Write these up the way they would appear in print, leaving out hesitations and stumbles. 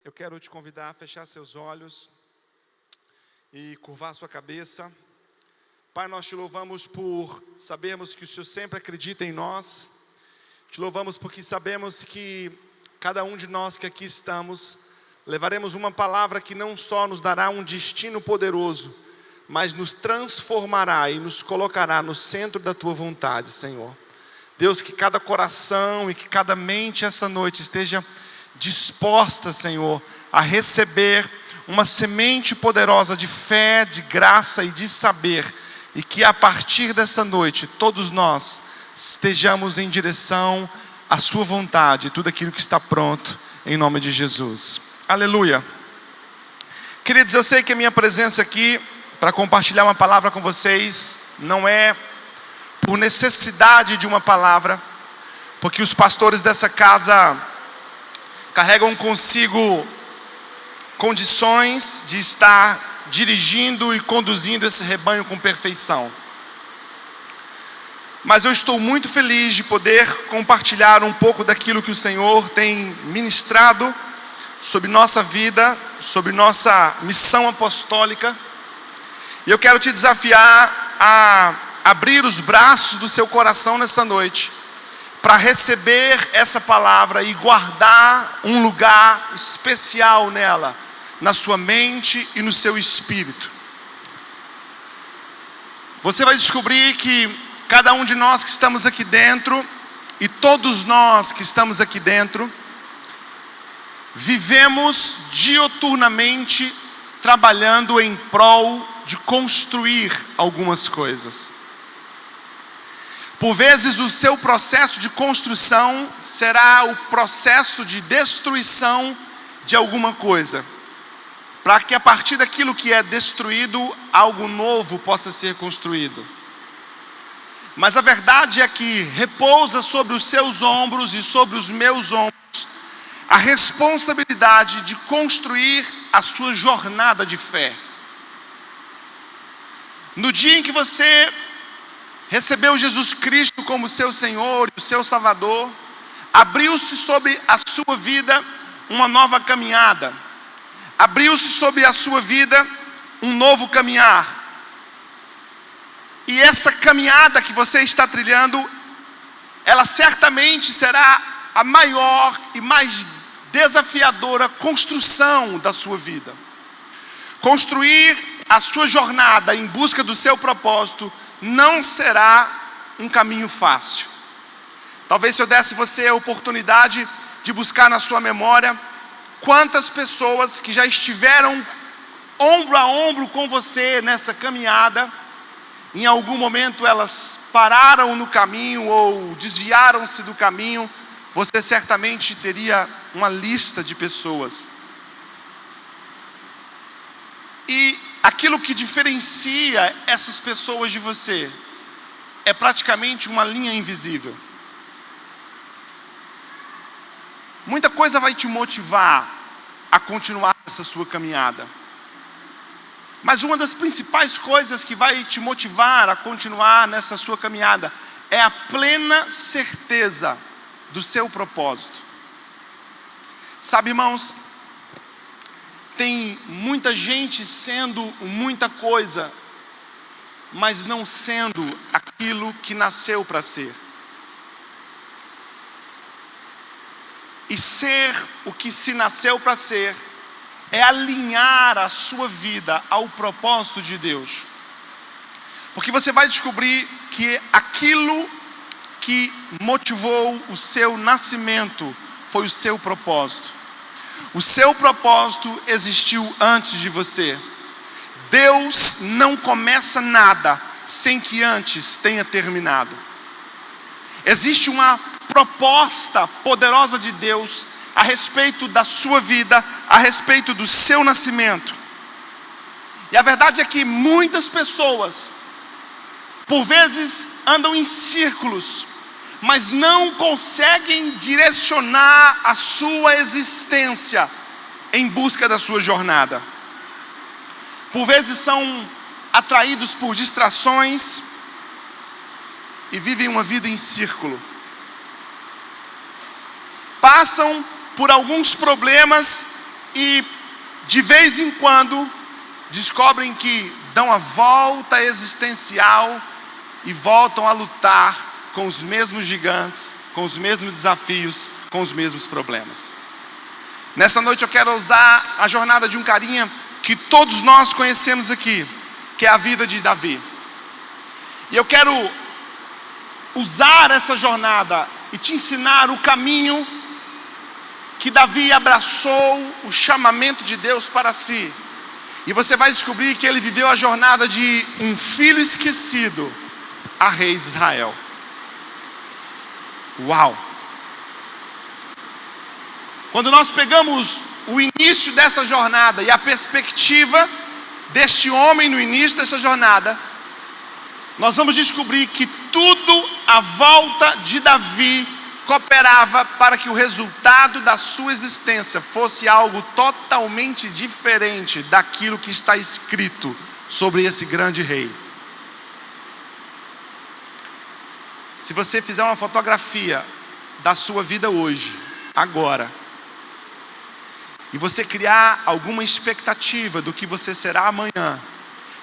Eu quero te convidar a fechar seus olhos e curvar sua cabeça. Pai, nós te louvamos por sabermos que o Senhor sempre acredita em nós. Te louvamos porque sabemos que cada um de nós que aqui estamos levaremos uma palavra que não só nos dará um destino poderoso, mas nos transformará e nos colocará no centro da tua vontade, Senhor. Deus, que cada coração e que cada mente essa noite esteja disposta, Senhor, a receber uma semente poderosa de fé, de graça e de saber, e que a partir dessa noite todos nós estejamos em direção à sua vontade, tudo aquilo que está pronto, em nome de Jesus. Aleluia. Queridos, eu sei que a minha presença aqui para compartilhar uma palavra com vocês não é por necessidade de uma palavra, porque os pastores dessa casa carregam consigo condições de estar dirigindo e conduzindo esse rebanho com perfeição. Mas eu estou muito feliz de poder compartilhar um pouco daquilo que o Senhor tem ministrado sobre nossa vida, sobre nossa missão apostólica. E eu quero te desafiar a abrir os braços do seu coração nessa noite, para receber essa palavra e guardar um lugar especial nela, na sua mente e no seu espírito. Você vai descobrir que cada um de nós que estamos aqui dentro, e todos nós que estamos aqui dentro, vivemos dioturnamente trabalhando em prol de construir algumas coisas. Por vezes o seu processo de construção será o processo de destruição de alguma coisa, para que a partir daquilo que é destruído, algo novo possa ser construído. Mas a verdade é que repousa sobre os seus ombros e sobre os meus ombros a responsabilidade de construir a sua jornada de fé. No dia em que você recebeu Jesus Cristo como seu Senhor e o seu Salvador, abriu-se sobre a sua vida uma nova caminhada. Abriu-se sobre a sua vida um novo caminhar. E essa caminhada que você está trilhando, ela certamente será a maior e mais desafiadora construção da sua vida. Construir a sua jornada em busca do seu propósito não será um caminho fácil. Talvez se eu desse você a oportunidade de buscar na sua memória quantas pessoas que já estiveram ombro a ombro com você nessa caminhada, em algum momento elas pararam no caminho ou desviaram-se do caminho, você certamente teria uma lista de pessoas. E aquilo que diferencia essas pessoas de você é praticamente uma linha invisível. Muita coisa vai te motivar a continuar essa sua caminhada. Mas uma das principais coisas que vai te motivar a continuar nessa sua caminhada é a plena certeza do seu propósito. Sabe, irmãos, tem muita gente sendo muita coisa, mas não sendo aquilo que nasceu para ser. E ser o que se nasceu para ser é alinhar a sua vida ao propósito de Deus. Porque você vai descobrir que aquilo que motivou o seu nascimento foi o seu propósito. O seu propósito existiu antes de você. Deus não começa nada sem que antes tenha terminado. Existe uma proposta poderosa de Deus a respeito da sua vida, a respeito do seu nascimento. E a verdade é que muitas pessoas, por vezes, andam em círculos, mas não conseguem direcionar a sua existência em busca da sua jornada. Por vezes são atraídos por distrações e vivem uma vida em círculo. Passam por alguns problemas e de vez em quando descobrem que dão a volta existencial e voltam a lutar com os mesmos gigantes, com os mesmos desafios, com os mesmos problemas. Nessa noite eu quero usar a jornada de um carinha que todos nós conhecemos aqui, que é a vida de Davi. E eu quero usar essa jornada e te ensinar o caminho que Davi abraçou, o chamamento de Deus para si. E você vai descobrir que ele viveu a jornada de um filho esquecido a rei de Israel. Uau! Quando nós pegamos o início dessa jornada e a perspectiva deste homem no início dessa jornada, nós vamos descobrir que tudo à volta de Davi cooperava para que o resultado da sua existência fosse algo totalmente diferente daquilo que está escrito sobre esse grande rei. Se você fizer uma fotografia da sua vida hoje, agora, e você criar alguma expectativa do que você será amanhã,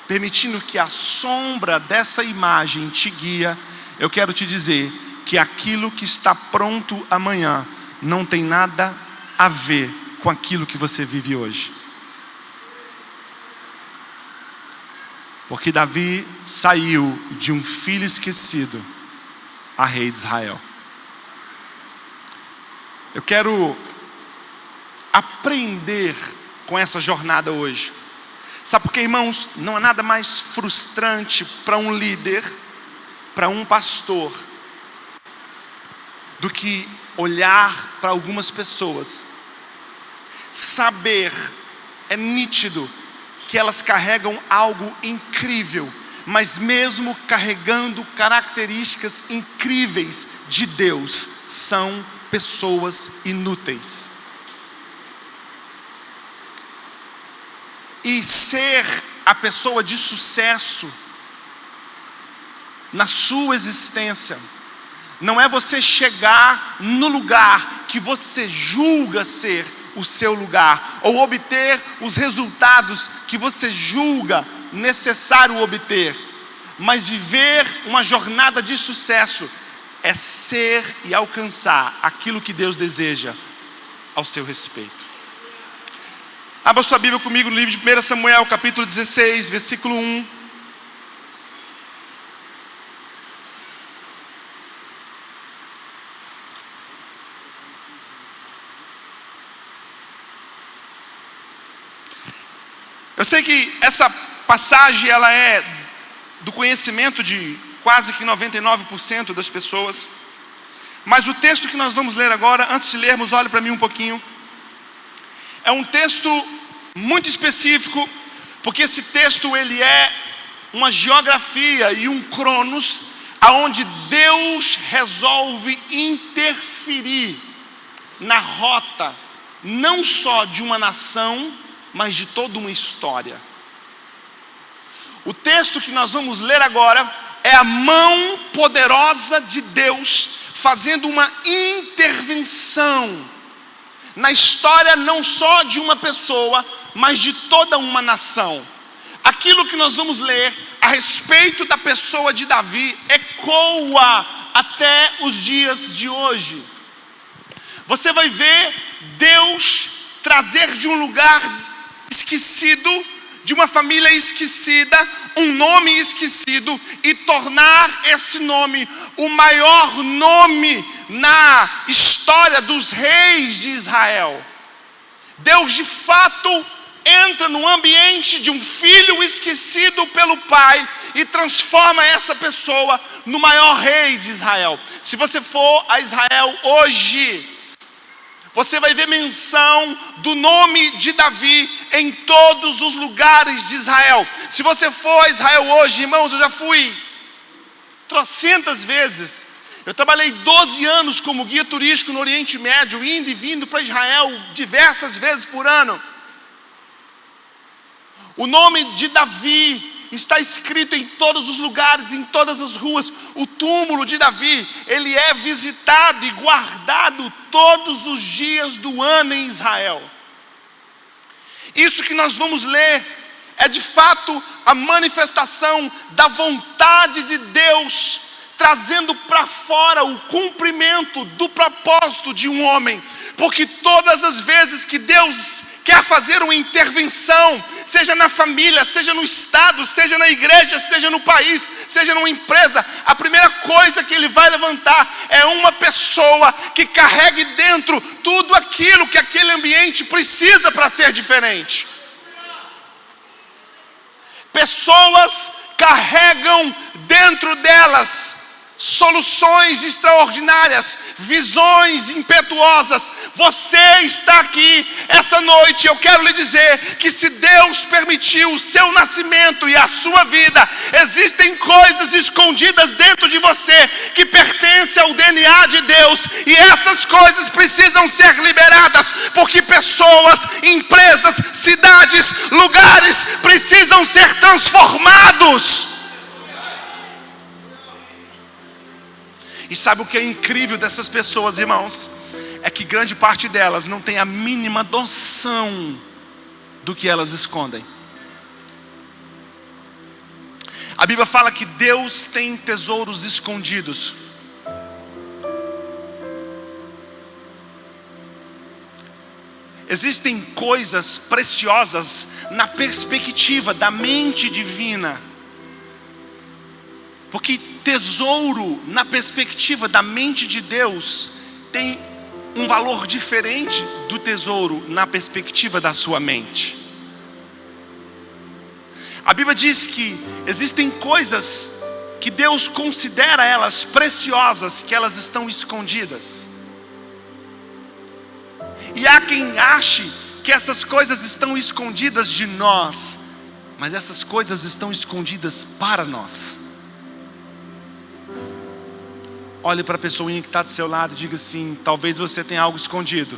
permitindo que a sombra dessa imagem te guia, eu quero te dizer que aquilo que está pronto amanhã não tem nada a ver com aquilo que você vive hoje. Porque Davi saiu de um filho esquecido a rei de Israel. Eu quero aprender com essa jornada hoje. Sabe por quê, irmãos? Não há nada mais frustrante para um líder, para um pastor, do que olhar para algumas pessoas, saber, é nítido que elas carregam algo incrível, mas mesmo carregando características incríveis de Deus, são pessoas inúteis. E ser a pessoa de sucesso na sua existência não é você chegar no lugar que você julga ser o seu lugar, ou obter os resultados que você julga necessário obter, mas viver uma jornada de sucesso é ser e alcançar aquilo que Deus deseja ao seu respeito. Abra sua Bíblia comigo no livro de 1 Samuel, capítulo 16, versículo 1. Eu sei que essa passagem ela é do conhecimento de quase que 99% das pessoas, mas o texto que nós vamos ler agora, antes de lermos, olhe para mim um pouquinho. É um texto muito específico, porque esse texto ele é uma geografia e um cronos, aonde Deus resolve interferir na rota, não só de uma nação, mas de toda uma história. O texto que nós vamos ler agora é a mão poderosa de Deus fazendo uma intervenção na história não só de uma pessoa, mas de toda uma nação. Aquilo que nós vamos ler a respeito da pessoa de Davi ecoa até os dias de hoje. Você vai ver Deus trazer de um lugar esquecido, de uma família esquecida, um nome esquecido, e tornar esse nome o maior nome na história dos reis de Israel. Deus de fato entra no ambiente de um filho esquecido pelo pai e transforma essa pessoa no maior rei de Israel. Se você for a Israel hoje, você vai ver menção do nome de Davi em todos os lugares de Israel. Se você for a Israel hoje, irmãos, eu já fui trocentas vezes. Eu trabalhei 12 anos como guia turístico no Oriente Médio, indo e vindo para Israel diversas vezes por ano. O nome de Davi está escrito em todos os lugares, em todas as ruas. O túmulo de Davi, ele é visitado e guardado todos os dias do ano em Israel. Isso que nós vamos ler é de fato a manifestação da vontade de Deus, trazendo para fora o cumprimento do propósito de um homem. Porque todas as vezes que Deus quer fazer uma intervenção, seja na família, seja no estado, seja na igreja, seja no país, seja numa empresa, a primeira coisa que Ele vai levantar é uma pessoa que carregue dentro tudo aquilo que aquele ambiente precisa para ser diferente. Pessoas carregam dentro delas soluções extraordinárias, visões impetuosas. Você está aqui essa noite, eu quero lhe dizer que se Deus permitiu o seu nascimento e a sua vida, existem coisas escondidas dentro de você que pertencem ao DNA de Deus, e essas coisas precisam ser liberadas, porque pessoas, empresas, cidades, lugares precisam ser transformados. E sabe o que é incrível dessas pessoas, irmãos? É que grande parte delas não tem a mínima noção do que elas escondem. A Bíblia fala que Deus tem tesouros escondidos. Existem coisas preciosas na perspectiva da mente divina. Porque tesouro na perspectiva da mente de Deus tem um valor diferente do tesouro na perspectiva da sua mente. A Bíblia diz que existem coisas que Deus considera elas preciosas, que elas estão escondidas. E há quem ache que essas coisas estão escondidas de nós, mas essas coisas estão escondidas para nós. Olhe para a pessoinha que está do seu lado e diga assim: talvez você tenha algo escondido,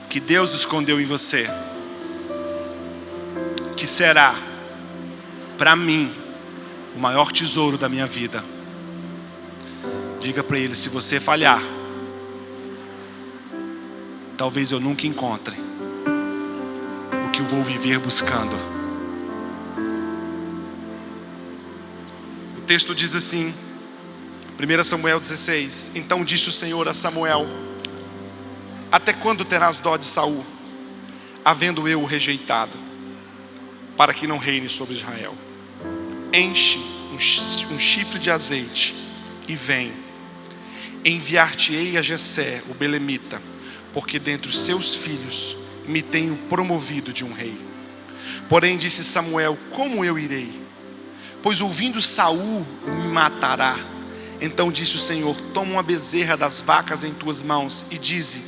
que Deus escondeu em você, que será, para mim, o maior tesouro da minha vida. Diga para ele: se você falhar, talvez eu nunca encontre o que eu vou viver buscando. O texto diz assim, 1 Samuel 16: então disse o Senhor a Samuel: até quando terás dó de Saul, havendo eu o rejeitado, para que não reine sobre Israel? Enche um chifre de azeite e vem. Enviar-te-ei a Jessé, o belemita, porque dentre os seus filhos me tenho promovido de um rei. Porém disse Samuel: como eu irei? Pois ouvindo Saul me matará. Então disse o Senhor: toma uma bezerra das vacas em tuas mãos e dize: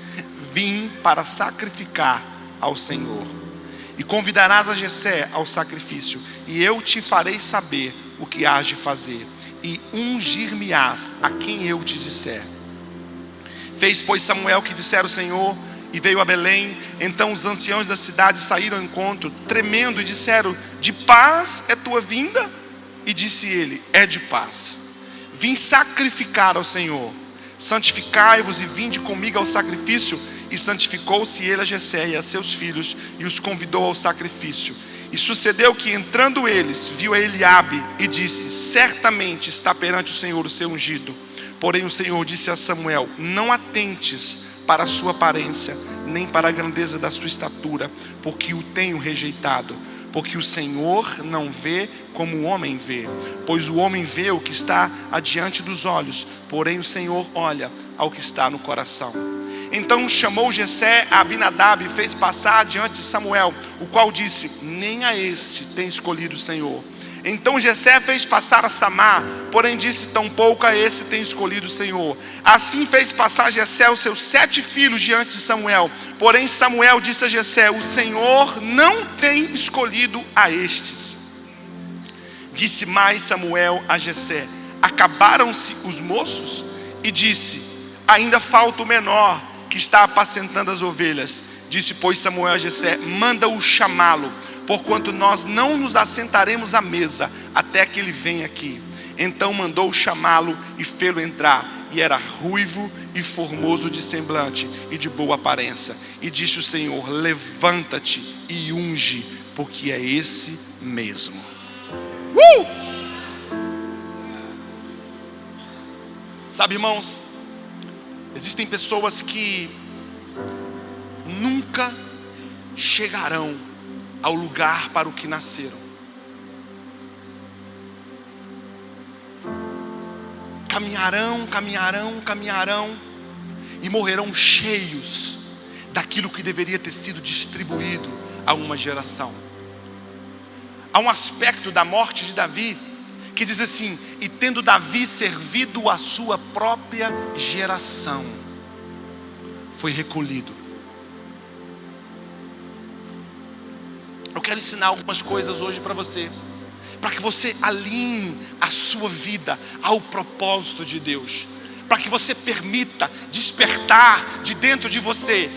vim para sacrificar ao Senhor. E convidarás a Jessé ao sacrifício, e eu te farei saber o que hás de fazer, e ungir-me-ás a quem eu te disser. Fez, pois, Samuel o que dissera o Senhor, e veio a Belém. Então os anciãos da cidade saíram ao encontro, tremendo, e disseram: de paz é tua vinda? E disse ele: é de paz. Vim sacrificar ao Senhor. Santificai-vos e vinde comigo ao sacrifício. E santificou-se ele a Jessé e a seus filhos, e os convidou ao sacrifício. E sucedeu que, entrando eles, viu a Eliabe e disse: certamente está perante o Senhor o seu ungido. Porém o Senhor disse a Samuel: não atentes para a sua aparência, nem para a grandeza da sua estatura, porque o tenho rejeitado. Porque o Senhor não vê como o homem vê, pois o homem vê o que está adiante dos olhos, porém o Senhor olha ao que está no coração. Então chamou Jessé a Abinadab e fez passar diante de Samuel, o qual disse: nem a este tem escolhido o Senhor. Então Jessé fez passar a Samar, porém disse: tampouco a esse tem escolhido o Senhor. Assim fez passar Jessé os seus 7 filhos diante de Samuel. Porém Samuel disse a Jessé: o Senhor não tem escolhido a estes. Disse mais Samuel a Jessé: acabaram-se os moços? E disse: ainda falta o menor, que está apacentando as ovelhas. Disse, pois, Samuel a Jessé: manda-o chamá-lo, porquanto nós não nos assentaremos à mesa até que ele venha aqui. Então mandou chamá-lo e fê-lo entrar. e era ruivo e formoso de semblante e de boa aparência. E disse o Senhor: levanta-te e unge, porque é esse mesmo. Sabe, irmãos, existem pessoas que nunca chegarão ao lugar para o que nasceram. Caminharão e morrerão cheios daquilo que deveria ter sido distribuído a uma geração. Há um aspecto da morte de Davi que diz assim: e tendo Davi servido a sua própria geração, foi recolhido. Eu quero ensinar algumas coisas hoje para você, para que você alinhe a sua vida ao propósito de Deus, para que você permita despertar de dentro de você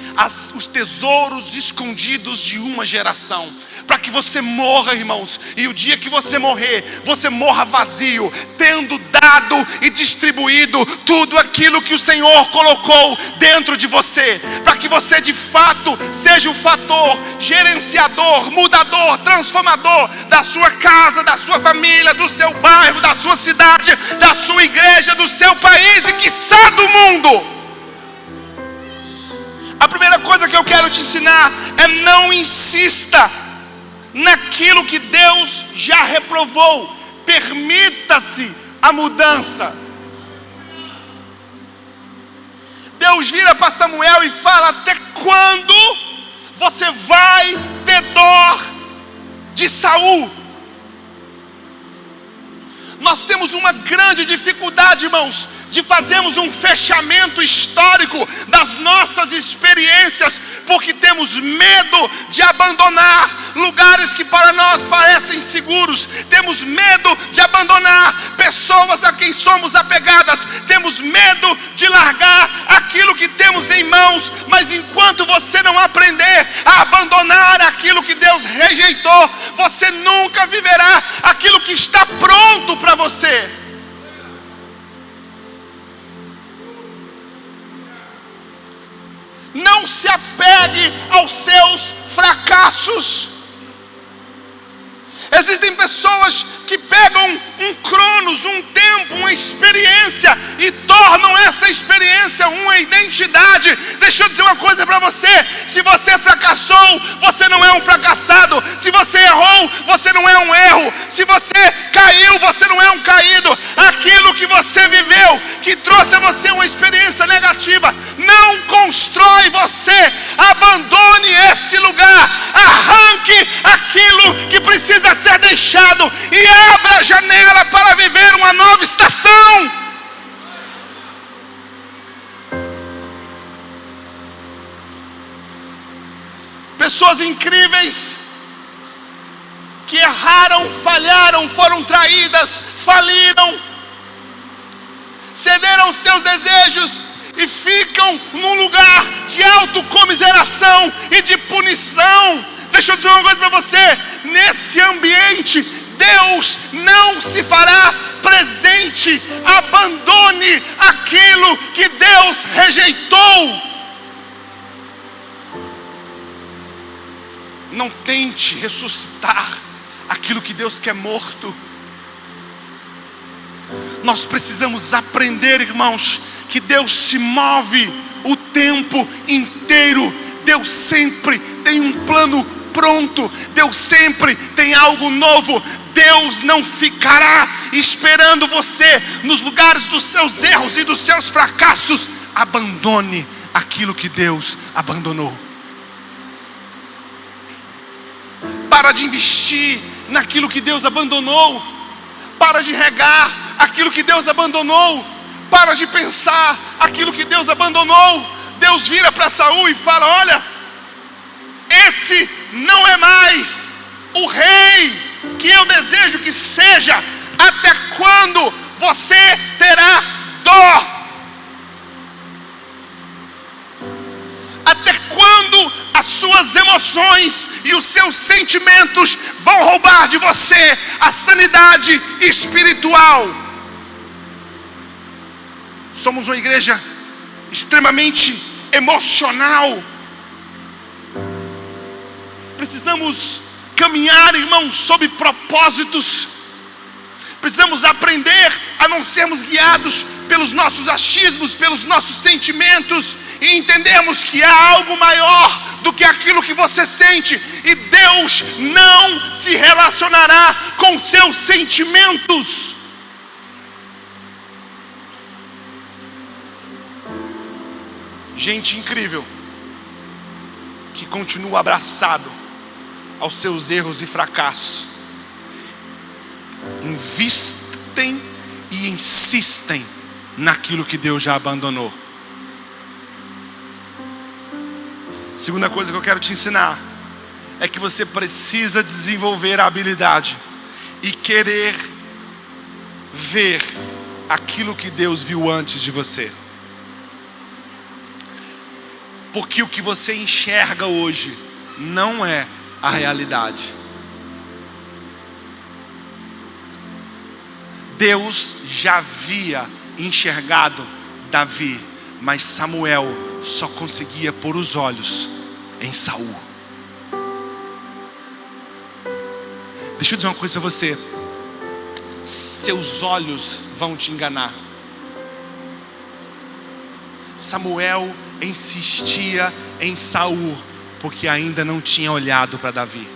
os tesouros escondidos de uma geração, para que você morra, irmãos, e o dia que você morrer, você morra vazio, tendo dado e distribuído tudo aquilo que o Senhor colocou dentro de você, para que você de fato seja o fator gerenciador, mudador, transformador da sua casa, da sua família, do seu bairro, da sua cidade, da sua igreja, do seu país e quiçá do mundo. A primeira coisa que eu quero te ensinar é: não insista naquilo que Deus já reprovou. Permita-se a mudança. Deus vira para Samuel e fala: até quando você vai ter dó de Saul? Nós temos uma grande dificuldade, irmãos, de fazermos um fechamento histórico das nossas experiências, porque temos medo de abandonar lugares que para nós parecem seguros, temos medo de abandonar pessoas a quem somos apegadas, temos medo de largar aquilo que temos em mãos. Mas enquanto você não aprender a abandonar aquilo que Deus rejeitou, você nunca viverá aquilo que está pronto para você. Não se apegue aos seus fracassos. Existem pessoas que pegam um cronos, um tempo, uma experiência e tornam essa experiência uma identidade. Deixa eu dizer uma coisa para você: se você fracassou, você não é um fracassado. Se você errou, você não é um erro. Se você caiu, você não é um caído. Aquilo que você viveu, que trouxe a você uma experiência negativa, não constrói você. Abandone esse lugar, arranque aquilo que precisa ser deixado e abra a janela para viver uma nova estação. Pessoas incríveis que erraram, falharam, foram traídas, faliram, cederam seus desejos e ficam num lugar de autocomiseração e de punição. Deixa eu dizer uma coisa para você: nesse ambiente Deus não se fará presente. Abandone aquilo que Deus rejeitou. Não tente ressuscitar aquilo que Deus quer morto. Nós precisamos aprender, irmãos, que Deus se move o tempo inteiro. Deus sempre tem um plano pronto. Deus sempre tem algo novo. Deus não ficará esperando você nos lugares dos seus erros e dos seus fracassos. Abandone aquilo que Deus abandonou. Para de investir naquilo que Deus abandonou. Para de regar aquilo que Deus abandonou. Para de pensar aquilo que Deus abandonou. Deus vira para Saul e fala: olha, esse não é mais o rei que eu desejo que seja. Até quando você terá dó? Até quando as suas emoções e os seus sentimentos vão roubar de você a sanidade espiritual? somos uma igreja extremamente emocional. Precisamos caminhar, irmãos, sob propósitos. Precisamos aprender a não sermos guiados pelos nossos achismos, pelos nossos sentimentos, e entendermos que há algo maior do que aquilo que você sente, e Deus não se relacionará com seus sentimentos. Gente incrível, que continua abraçado aos seus erros e fracassos, investem e insistem naquilo que Deus já abandonou. Segunda coisa que eu quero te ensinar é que você precisa desenvolver a habilidade e querer ver aquilo que Deus viu antes de você. Porque o que você enxerga hoje não é a realidade. Deus já havia enxergado Davi, mas Samuel só conseguia pôr os olhos em Saul. Deixa eu dizer uma coisa para você: seus olhos vão te enganar. Samuel insistia em Saul porque ainda não tinha olhado para Davi.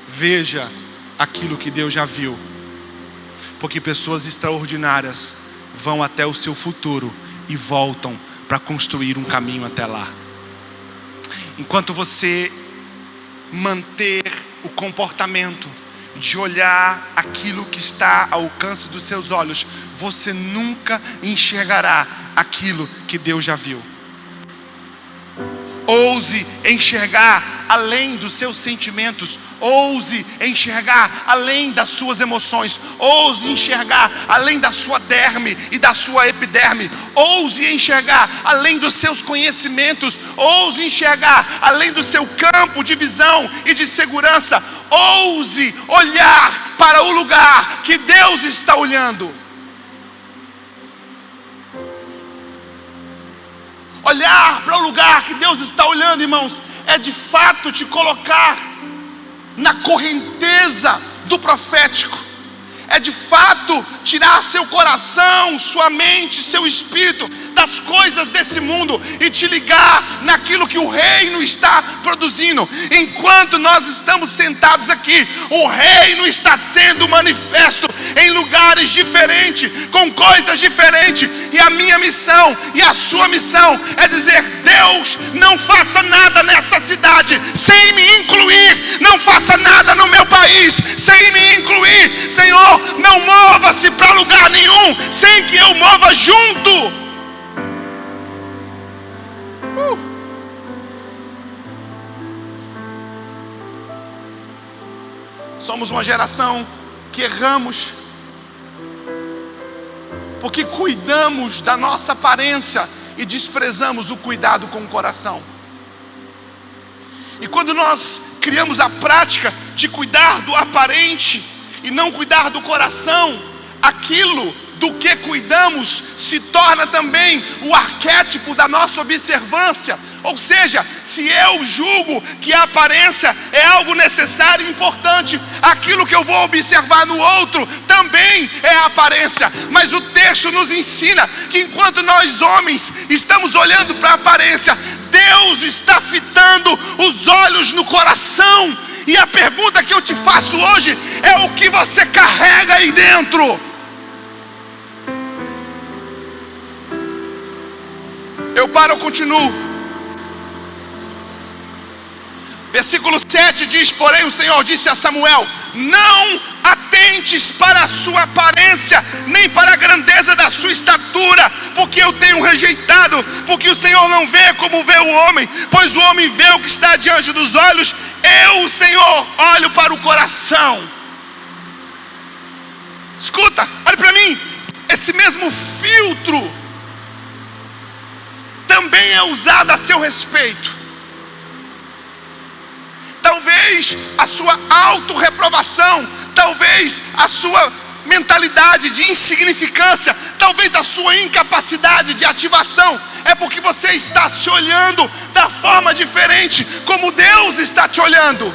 Veja aquilo que Deus já viu, porque pessoas extraordinárias vão até o seu futuro e voltam para construir um caminho até lá. Enquanto você manter o comportamento de olhar aquilo que está ao alcance dos seus olhos, você nunca enxergará aquilo que Deus já viu. Ouse enxergar além dos seus sentimentos. Ouse enxergar além das suas emoções. Ouse enxergar além da sua derme e da sua epiderme. Ouse enxergar além dos seus conhecimentos. Ouse enxergar além do seu campo de visão e de segurança. Ouse olhar para o lugar que Deus está olhando. Olhar para o lugar que Deus está olhando, irmãos, é de fato te colocar na correnteza do profético. É de fato tirar seu coração, sua mente, seu espírito das coisas desse mundo e te ligar naquilo que o reino está produzindo. Enquanto nós estamos sentados aqui, o reino está sendo manifesto em lugares diferentes, com coisas diferentes, e a minha missão e a sua missão é dizer: Deus, não faça nada nessa cidade sem me incluir, não faça nada no meu país sem me incluir. Senhor, não mova-se para lugar nenhum sem que eu mova junto. Somos uma geração que erramos porque cuidamos da nossa aparência e desprezamos o cuidado com o coração. E quando nós criamos a prática de cuidar do aparente e não cuidar do coração, aquilo do que cuidamos se torna também o arquétipo da nossa observância. Ou seja, se eu julgo que a aparência é algo necessário e importante, aquilo que eu vou observar no outro também é a aparência. Mas o texto nos ensina que enquanto nós homens estamos olhando para a aparência, Deus está fitando os olhos no coração. E a pergunta que eu te faço hoje é: o que você carrega aí dentro? Eu continuo. Versículo 7 diz: porém o Senhor disse a Samuel: não atentes para a sua aparência, nem para a grandeza da sua estatura, porque eu tenho rejeitado. Porque o Senhor não vê como vê o homem, pois o homem vê o que está diante dos olhos. Eu, o Senhor, olho para o coração. Escuta, olha para mim. Esse mesmo filtro também é usado a seu respeito. Talvez a sua autorreprovação, talvez a sua mentalidade de insignificância, talvez a sua incapacidade de ativação, é porque você está se olhando da forma diferente como Deus está te olhando.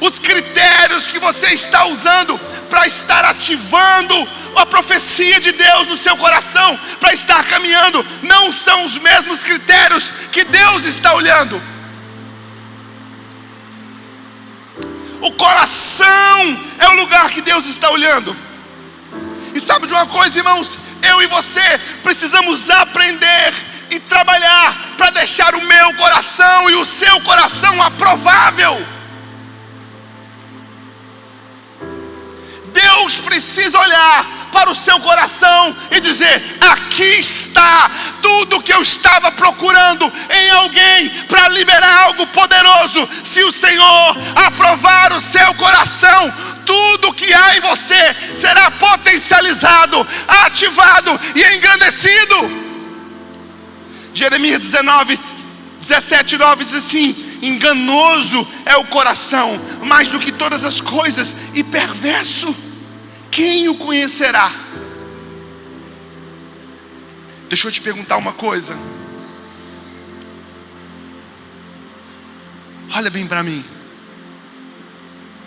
Os critérios que você está usando para estar ativando a profecia de Deus no seu coração, para estar caminhando, não são os mesmos critérios que Deus está olhando. O coração é o lugar que Deus está olhando. E sabe de uma coisa, irmãos? Eu e você precisamos aprender e trabalhar para deixar o meu coração e o seu coração aprovável. Deus precisa olhar para o seu coração e dizer: aqui está tudo que eu estava procurando em alguém para liberar algo poderoso. Se o Senhor aprovar o seu coração, tudo que há em você será potencializado, ativado e engrandecido. Jeremias 17:9 diz assim: enganoso é o coração, mais do que todas as coisas, e perverso, quem o conhecerá? Deixa eu te perguntar uma coisa. Olha bem para mim.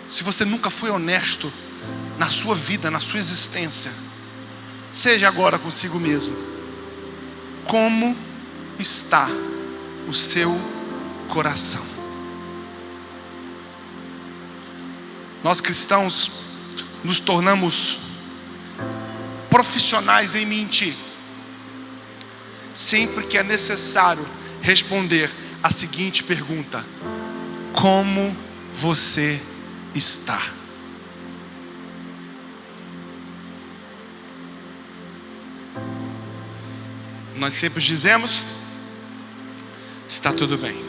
Se você nunca foi honesto na sua vida, na sua existência, seja agora consigo mesmo. Como está o seu coração? Nós cristãos nos tornamos profissionais em mentir sempre que é necessário responder a seguinte pergunta: como você está? Nós sempre dizemos: está tudo bem.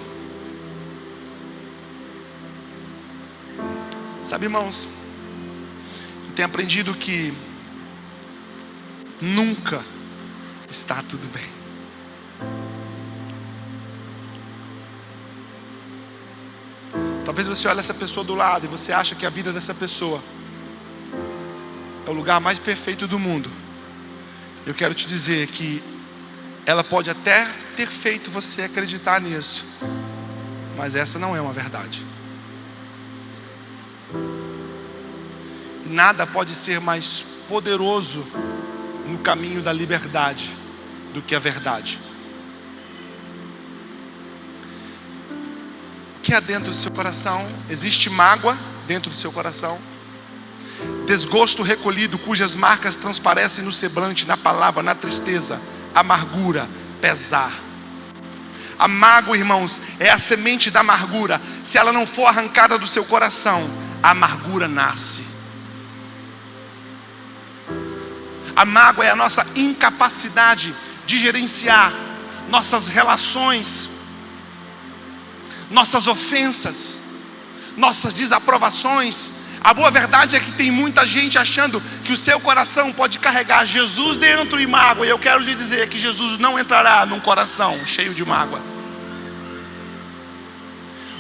Sabe, irmãos, eu tenho aprendido que nunca está tudo bem. Talvez você olhe essa pessoa do lado e você acha que a vida dessa pessoa é o lugar mais perfeito do mundo. Eu quero te dizer que ela pode até ter feito você acreditar nisso, mas essa não é uma verdade. E nada pode ser mais poderoso no caminho da liberdade do que a verdade. O que há dentro do seu coração? Existe mágoa dentro do seu coração, desgosto recolhido, cujas marcas transparecem no semblante, na palavra, na tristeza, amargura, pesar. A mágoa, irmãos, é a semente da amargura. Se ela não for arrancada do seu coração, a amargura nasce. A mágoa é a nossa incapacidade de gerenciar nossas relações, nossas ofensas, nossas desaprovações. A boa verdade é que tem muita gente achando que o seu coração pode carregar Jesus dentro e mágoa. E eu quero lhe dizer que Jesus não entrará num coração cheio de mágoa.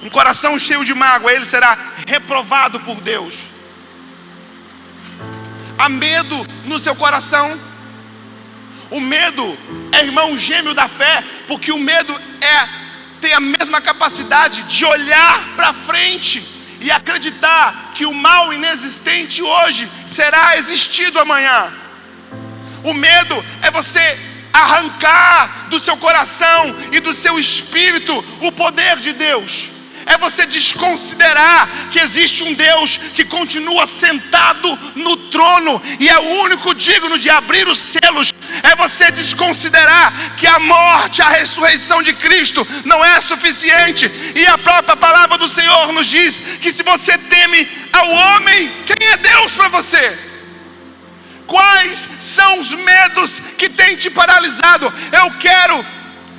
Um coração cheio de mágoa, ele será reprovado por Deus. Há medo no seu coração. O medo é irmão gêmeo da fé, porque o medo tem a mesma capacidade de olhar para frente e acreditar que o mal inexistente hoje será existido amanhã. O medo é você arrancar do seu coração e do seu espírito o poder de Deus. É você desconsiderar que existe um Deus que continua sentado no trono e é o único digno de abrir os selos. É você desconsiderar que a morte, a ressurreição de Cristo não é suficiente. E a própria palavra do Senhor nos diz que se você teme ao homem, quem é Deus para você? Quais são os medos que têm te paralisado? Eu quero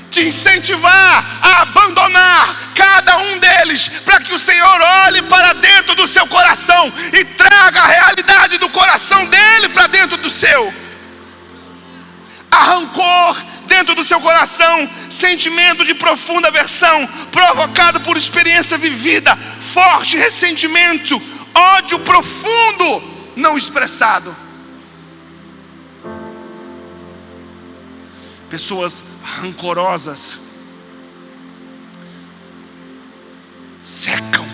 te incentivar a abandonar cada um deles, para que o Senhor olhe para dentro do seu coração e traga a realidade do coração dele para dentro do seu. Há rancor dentro do seu coração, sentimento de profunda aversão, provocado por experiência vivida, forte ressentimento, ódio profundo não expressado. Pessoas rancorosas secam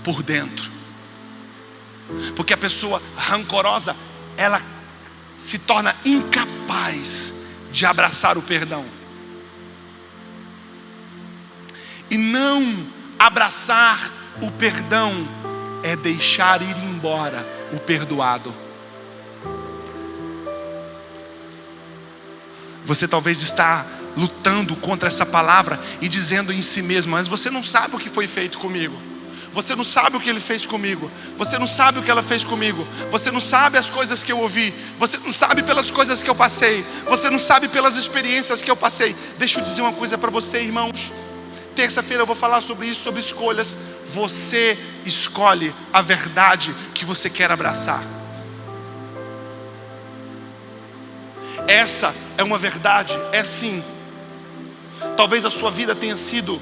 por dentro, porque a pessoa rancorosa, ela se torna incapaz de abraçar o perdão. E não abraçar o perdão é deixar ir embora o perdoado. Você talvez está lutando contra essa palavra e dizendo em si mesmo: mas você não sabe o que foi feito comigo. Você não sabe o que ele fez comigo. Você não sabe o que ela fez comigo. Você não sabe as coisas que eu ouvi. Você não sabe pelas coisas que eu passei. Você não sabe pelas experiências que eu passei. Deixa eu dizer uma coisa para você, irmãos. Terça-feira eu vou falar sobre isso, sobre escolhas. Você escolhe a verdade que você quer abraçar. Essa é uma verdade, é sim. Talvez a sua vida tenha sido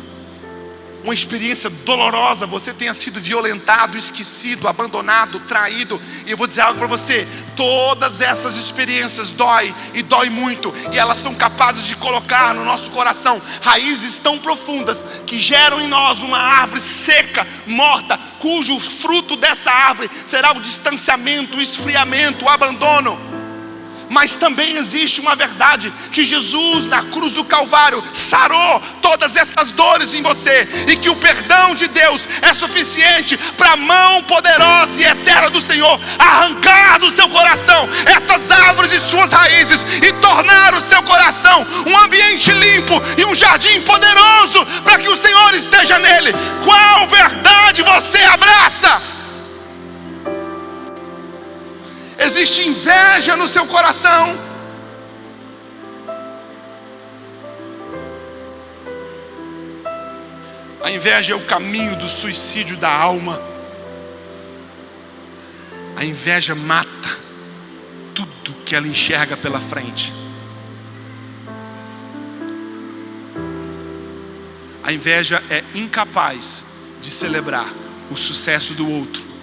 uma experiência dolorosa. Você tenha sido violentado, esquecido, abandonado, traído. E eu vou dizer algo para você: todas essas experiências dói, e dói muito. E elas são capazes de colocar no nosso coração raízes tão profundas que geram em nós uma árvore seca, morta, cujo fruto dessa árvore será o distanciamento, o esfriamento, o abandono. Mas também existe uma verdade, que Jesus na cruz do Calvário sarou todas essas dores em você, e que o perdão de Deus é suficiente para a mão poderosa e eterna do Senhor arrancar do seu coração essas árvores e suas raízes, e tornar o seu coração um ambiente limpo e um jardim poderoso para que o Senhor esteja nele. Qual verdade você abraça? Existe inveja no seu coração. A inveja é o caminho do suicídio da alma. A inveja mata tudo que ela enxerga pela frente. A inveja é incapaz de celebrar o sucesso do outro,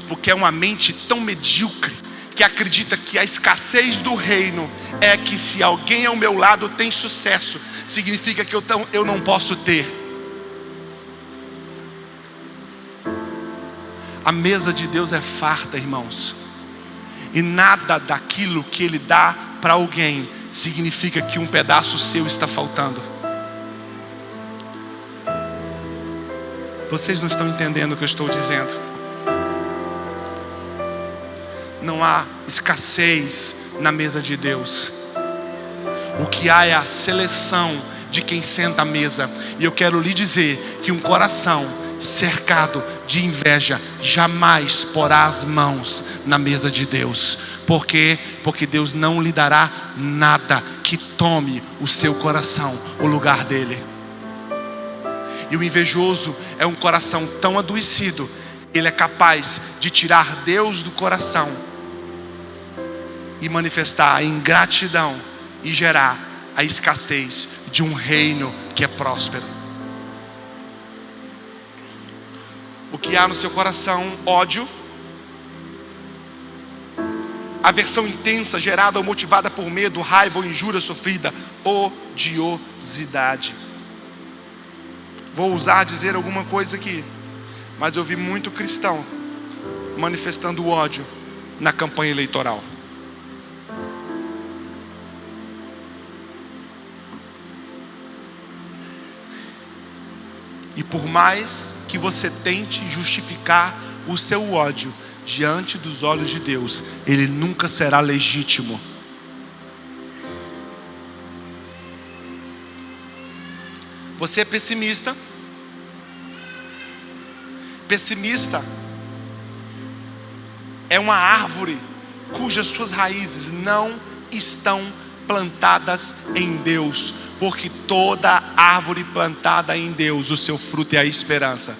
porque é uma mente tão medíocre que acredita que a escassez do reino é que se alguém ao meu lado tem sucesso, significa que eu não posso ter. A mesa de Deus é farta, irmãos, e nada daquilo que Ele dá para alguém significa que um pedaço seu está faltando. Vocês não estão entendendo o que eu estou dizendo. Não há escassez na mesa de Deus. O que há é a seleção de quem senta à mesa. E eu quero lhe dizer que um coração cercado de inveja jamais porá as mãos na mesa de Deus. Por quê? Porque Deus não lhe dará nada que tome o seu coração, o lugar dele. E o invejoso é um coração tão adoecido, ele é capaz de tirar Deus do coração e manifestar a ingratidão e gerar a escassez de um reino que é próspero. O que há no seu coração? Ódio, aversão intensa gerada ou motivada por medo, raiva ou injúria sofrida, odiosidade. Vou ousar dizer alguma coisa aqui, mas eu vi muito cristão manifestando ódio na campanha eleitoral. E por mais que você tente justificar o seu ódio diante dos olhos de Deus, ele nunca será legítimo. Você é pessimista? Pessimista é uma árvore cujas suas raízes não estão plantadas em Deus, porque toda árvore plantada em Deus, o seu fruto é a esperança.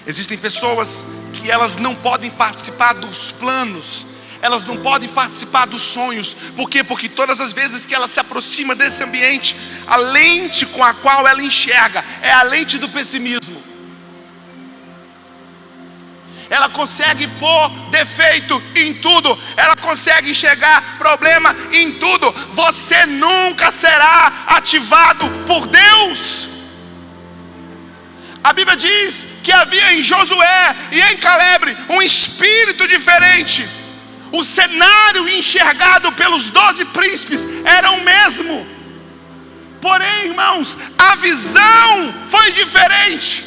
Existem pessoas que elas não podem participar dos planos, elas não podem participar dos sonhos. Por quê? Porque todas as vezes que ela se aproxima desse ambiente, a lente com a qual ela enxerga é a lente do pessimismo. ela consegue pôr defeito em tudo, ela consegue enxergar problema em tudo. Você nunca será ativado por Deus. A Bíblia diz que havia em Josué e em Caleb um espírito diferente. O cenário enxergado pelos 12 príncipes era o mesmo. Porém, irmãos, a visão foi diferente.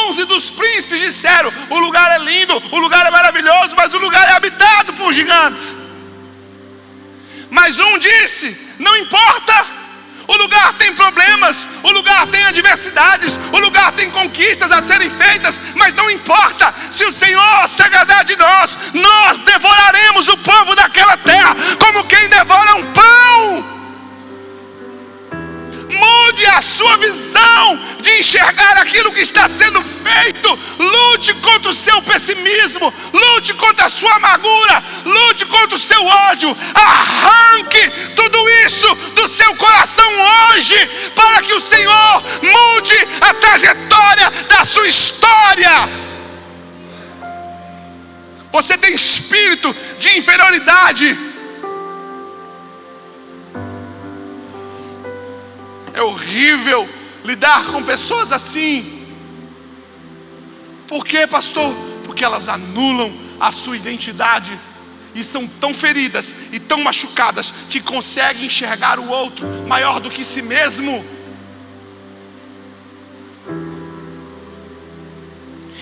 11 dos príncipes disseram: o lugar é lindo, o lugar é maravilhoso, mas o lugar é habitado por gigantes. Mas um disse: não importa, o lugar tem problemas, o lugar tem adversidades, o lugar tem conquistas a serem feitas, mas não importa, se o Senhor se agradar de nós, nós devoraremos o povo daquela terra como quem devora um pão. Mude a sua visão de enxergar aquilo que está sendo feito. Lute contra o seu pessimismo, lute contra a sua amargura, lute contra o seu ódio. Arranque tudo isso do seu coração hoje, para que o Senhor mude a trajetória da sua história. Você tem espírito de inferioridade. É horrível lidar com pessoas assim. Por quê, pastor? Porque elas anulam a sua identidade e são tão feridas e tão machucadas que conseguem enxergar o outro maior do que si mesmo.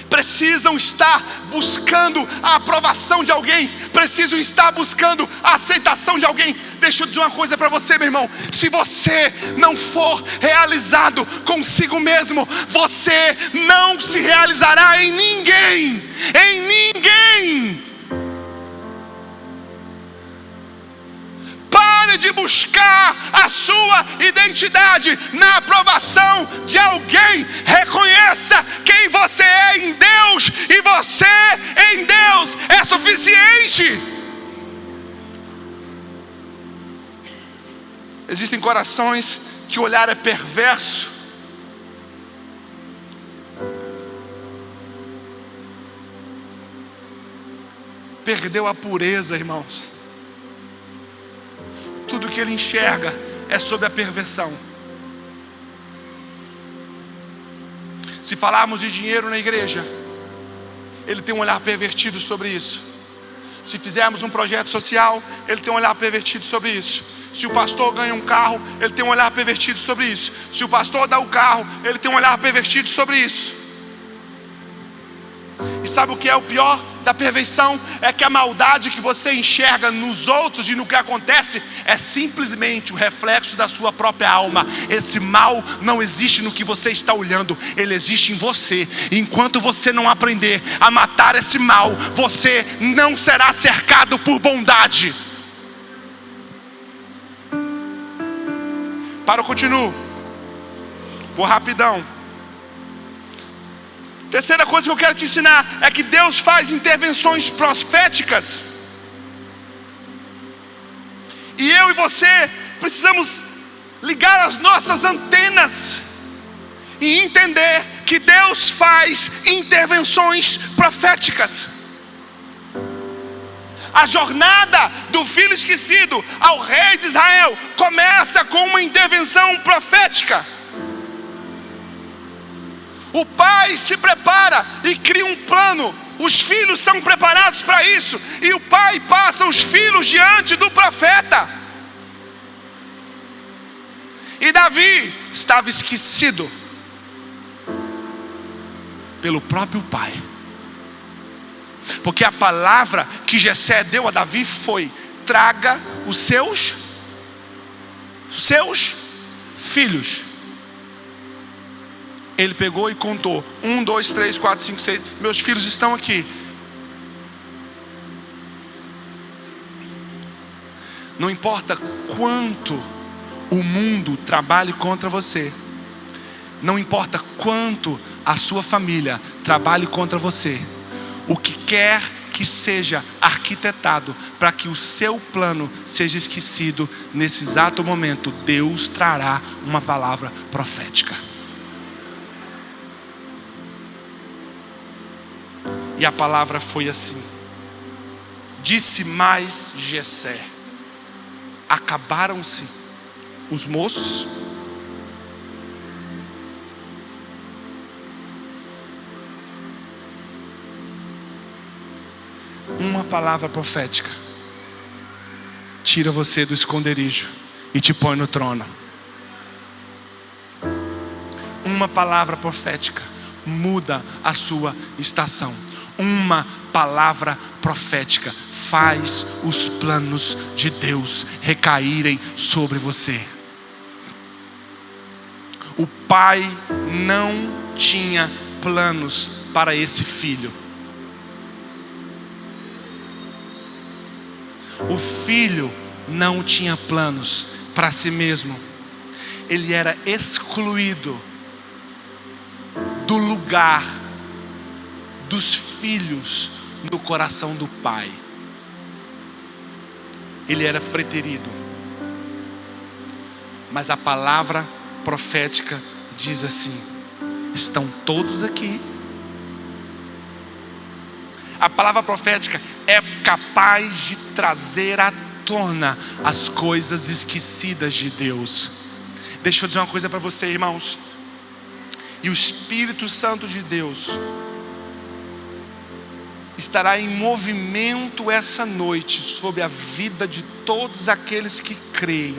Precisam estar buscando a aprovação de alguém, precisam estar buscando a aceitação de alguém. Deixa eu dizer uma coisa para você, meu irmão: se você não for realizado consigo mesmo, você não se realizará em ninguém, em ninguém. Pare de buscar a sua identidade na aprovação de alguém. Reconheça quem você é em Deus, e você em Deus é suficiente. Existem corações que o olhar é perverso. Perdeu a pureza, irmãos. Tudo que ele enxerga é sobre a perversão. Se falarmos de dinheiro na igreja, ele tem um olhar pervertido sobre isso. Se fizermos um projeto social, ele tem um olhar pervertido sobre isso. Se o pastor ganha um carro, ele tem um olhar pervertido sobre isso. Se o pastor dá o carro, ele tem um olhar pervertido sobre isso. E sabe o que é o pior da perversão? É que a maldade que você enxerga nos outros e no que acontece é simplesmente o reflexo da sua própria alma. Esse mal não existe no que você está olhando, ele existe em você. E enquanto você não aprender a matar esse mal, você não será cercado por bondade. Para, eu continuo. Vou rapidão. Terceira coisa que eu quero te ensinar é que Deus faz intervenções proféticas. E eu e você precisamos ligar as nossas antenas e entender que Deus faz intervenções proféticas. A jornada do filho esquecido ao rei de Israel começa com uma intervenção profética. O pai se prepara e cria um plano. Os filhos são preparados para isso, e o pai passa os filhos diante do profeta. E Davi estava esquecido pelo próprio pai, porque a palavra que Jessé deu a Davi foi: traga os seus filhos. Ele pegou e contou: 1, 2, 3, 4, 5, 6. Meus filhos estão aqui. Não importa quanto o mundo trabalhe contra você, não importa quanto a sua família trabalhe contra você, o que quer que seja arquitetado para que o seu plano seja esquecido, nesse exato momento Deus trará uma palavra profética. E a palavra foi assim: disse mais Jessé: acabaram-se os moços? Uma palavra profética tira você do esconderijo e te põe no trono. Uma palavra profética muda a sua estação. Uma palavra profética faz os planos de Deus recaírem sobre você. O pai não tinha planos para esse filho. O filho não tinha planos para si mesmo. Ele era excluído do lugar dos filhos no coração do pai. Ele era preterido. Mas a palavra profética diz assim: estão todos aqui. A palavra profética é capaz de trazer à tona as coisas esquecidas de Deus. Deixa eu dizer uma coisa para você, irmãos. E o Espírito Santo de Deus estará em movimento essa noite sobre a vida de todos aqueles que creem,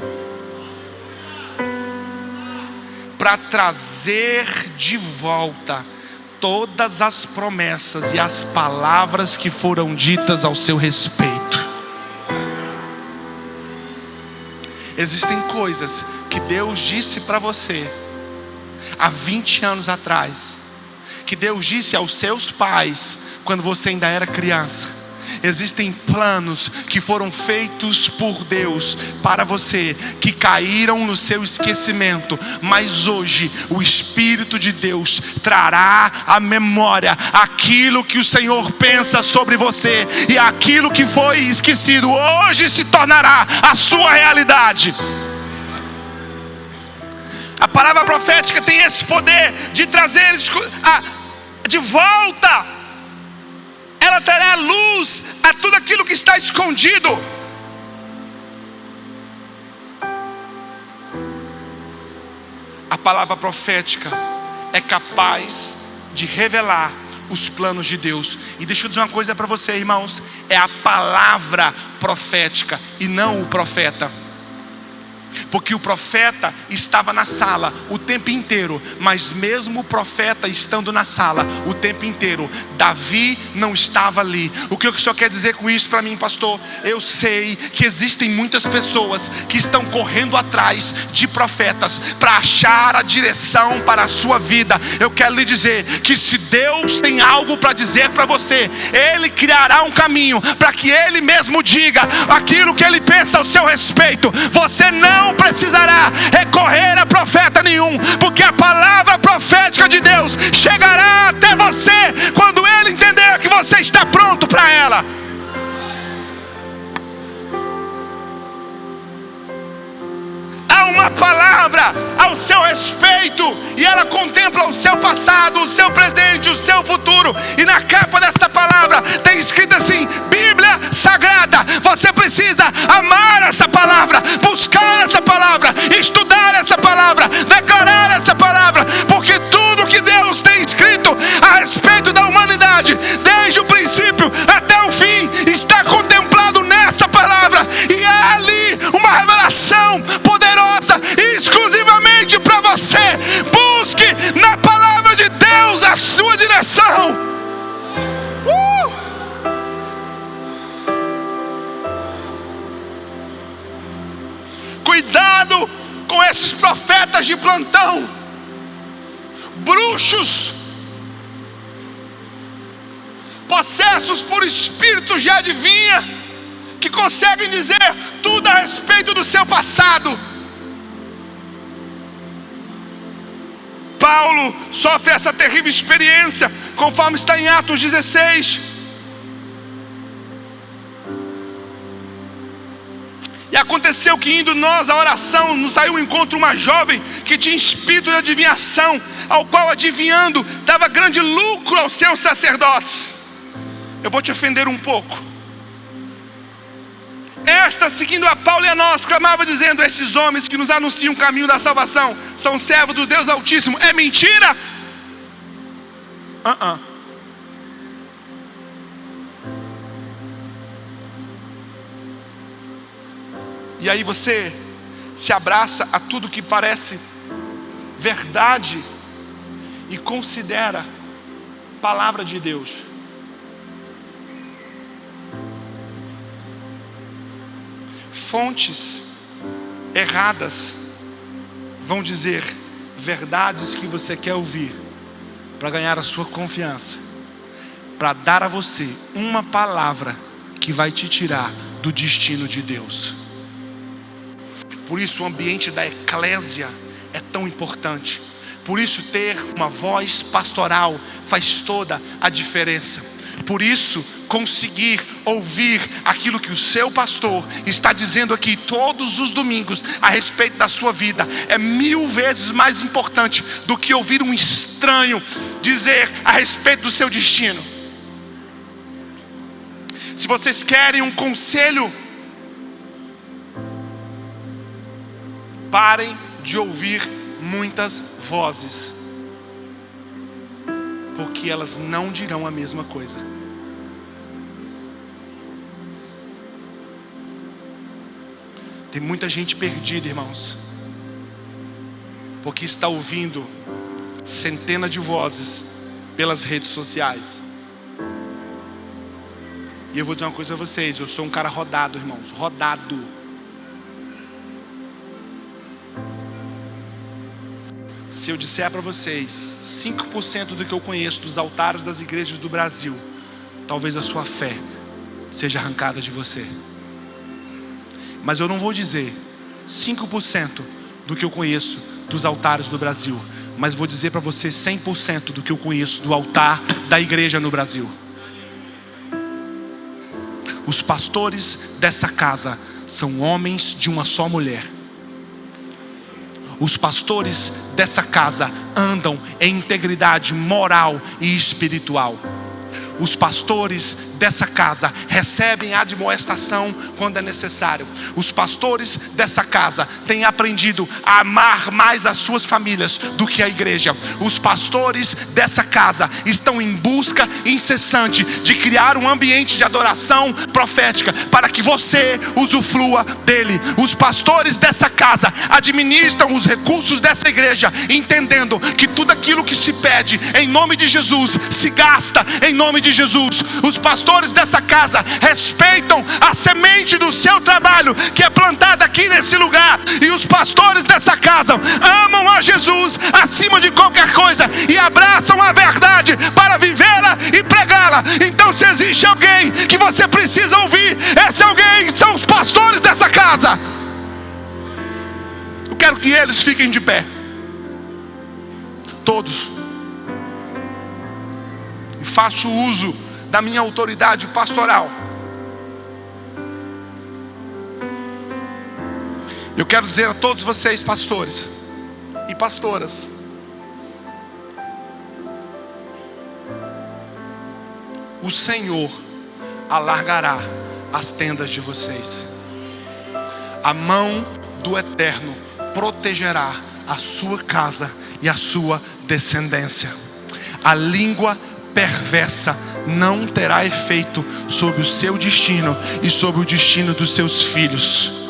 para trazer de volta todas as promessas e as palavras que foram ditas ao seu respeito. Existem coisas que Deus disse para você há 20 anos atrás, que Deus disse aos seus pais quando você ainda era criança. Existem planos que foram feitos por Deus para você, que caíram no seu esquecimento, mas hoje o Espírito de Deus trará à memória aquilo que o Senhor pensa sobre você, e aquilo que foi esquecido hoje se tornará a sua realidade. A palavra profética tem esse poder de trazer de volta. Ela trará luz a tudo aquilo que está escondido. A palavra profética é capaz de revelar os planos de Deus. E deixa eu dizer uma coisa para você, irmãos: é a palavra profética e não o profeta. Porque o profeta estava na sala o tempo inteiro, mas mesmo o profeta estando na sala o tempo inteiro, Davi não estava ali. O que o senhor quer dizer com isso para mim, pastor? Eu sei que existem muitas pessoas que estão correndo atrás de profetas para achar a direção para a sua vida. Eu quero lhe dizer que se Deus tem algo para dizer para você, Ele criará um caminho para que Ele mesmo diga aquilo que Ele pensa ao seu respeito. Você não precisará recorrer a profeta nenhum, porque a palavra profética de Deus chegará até você quando Ele entender que você está pronto para ela. Há uma palavra ao seu respeito, e ela contempla o seu passado, o seu presente, o seu futuro. E na capa dessa palavra tem escrito assim: Bíblia Sagrada. Você precisa amar essa palavra, buscar essa palavra, estudar essa palavra, declarar essa palavra, porque tudo que Deus tem escrito a respeito da humanidade, desde o princípio até o fim, está contemplado nessa palavra. E há ali uma revelação poderosa exclusivamente para você. Busque na palavra de Deus a sua direção. Cuidado com esses profetas de plantão, bruxos, possessos por espíritos de adivinha, que conseguem dizer tudo a respeito do seu passado. Paulo sofre essa terrível experiência, conforme está em Atos 16. E aconteceu que, indo nós à oração, nos saiu ao encontro uma jovem que tinha espírito de adivinhação, ao qual, adivinhando, dava grande lucro aos seus sacerdotes. eu vou te ofender um pouco. Esta, seguindo a Paulo e a nós, clamava dizendo: estes homens que nos anunciam o caminho da salvação são servos do Deus Altíssimo. É mentira? E aí você se abraça a tudo que parece verdade e considera palavra de Deus. Fontes erradas vão dizer verdades que você quer ouvir para ganhar a sua confiança, para dar a você uma palavra que vai te tirar do destino de Deus. Por isso o ambiente da eclésia é tão importante. Por isso ter uma voz pastoral faz toda a diferença. Por isso conseguir ouvir aquilo que o seu pastor está dizendo aqui todos os domingos a respeito da sua vida é 1000 vezes mais importante do que ouvir um estranho dizer a respeito do seu destino. Se vocês querem um conselho, parem de ouvir muitas vozes, porque elas não dirão a mesma coisa. Tem muita gente perdida, irmãos, porque está ouvindo centenas de vozes pelas redes sociais. E eu vou dizer uma coisa a vocês: eu sou um cara rodado, irmãos, rodado. Se eu disser para vocês 5% do que eu conheço dos altares das igrejas do Brasil, talvez a sua fé seja arrancada de você. Mas eu não vou dizer 5% do que eu conheço dos altares do Brasil, mas vou dizer para você 100% do que eu conheço do altar da igreja no Brasil. Os pastores dessa casa são homens de uma só mulher. Os pastores dessa casa andam em integridade moral e espiritual. Os pastores dessa casa recebem admoestação quando é necessário. Os pastores dessa casa têm aprendido a amar mais as suas famílias do que a igreja. Os pastores dessa casa estão em busca incessante de criar um ambiente de adoração profética para que você usufrua dele. Os pastores dessa casa administram os recursos dessa igreja, entendendo que tudo aquilo que se pede em nome de Jesus se gasta em nome de Jesus. Os pastores dessa casa respeitam a semente do seu trabalho que é plantada aqui nesse lugar. E os pastores dessa casa amam a Jesus acima de qualquer coisa e abraçam a verdade para vivê-la e pregá-la. Então, se existe alguém que você precisa ouvir, esse alguém são os pastores dessa casa. Eu quero que eles fiquem de pé, todos, e faço uso da minha autoridade pastoral. Eu quero dizer a todos vocês, pastores e pastoras, o Senhor alargará as tendas de vocês. A mão do Eterno protegerá a sua casa e a sua descendência. A língua perversa não terá efeito sobre o seu destino e sobre o destino dos seus filhos.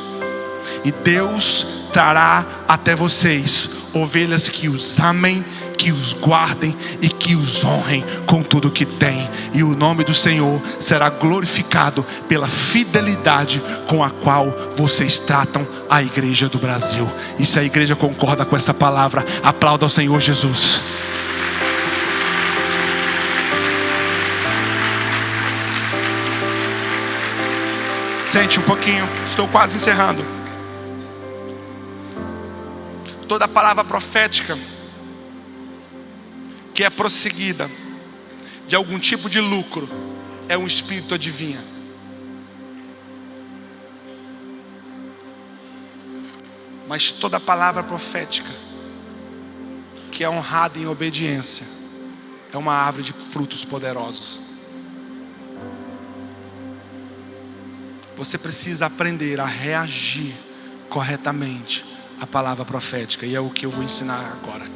E Deus trará até vocês ovelhas que os amem, que os guardem e que os honrem com tudo que têm. E o nome do Senhor será glorificado pela fidelidade com a qual vocês tratam a igreja do Brasil. E se a igreja concorda com essa palavra, aplauda ao Senhor Jesus. Sente um pouquinho, estou quase encerrando. Toda palavra profética que é prosseguida de algum tipo de lucro é um espírito adivinha. Mas toda palavra profética que é honrada em obediência é uma árvore de frutos poderosos. você precisa aprender a reagir corretamente à palavra profética. E é o que eu vou ensinar agora.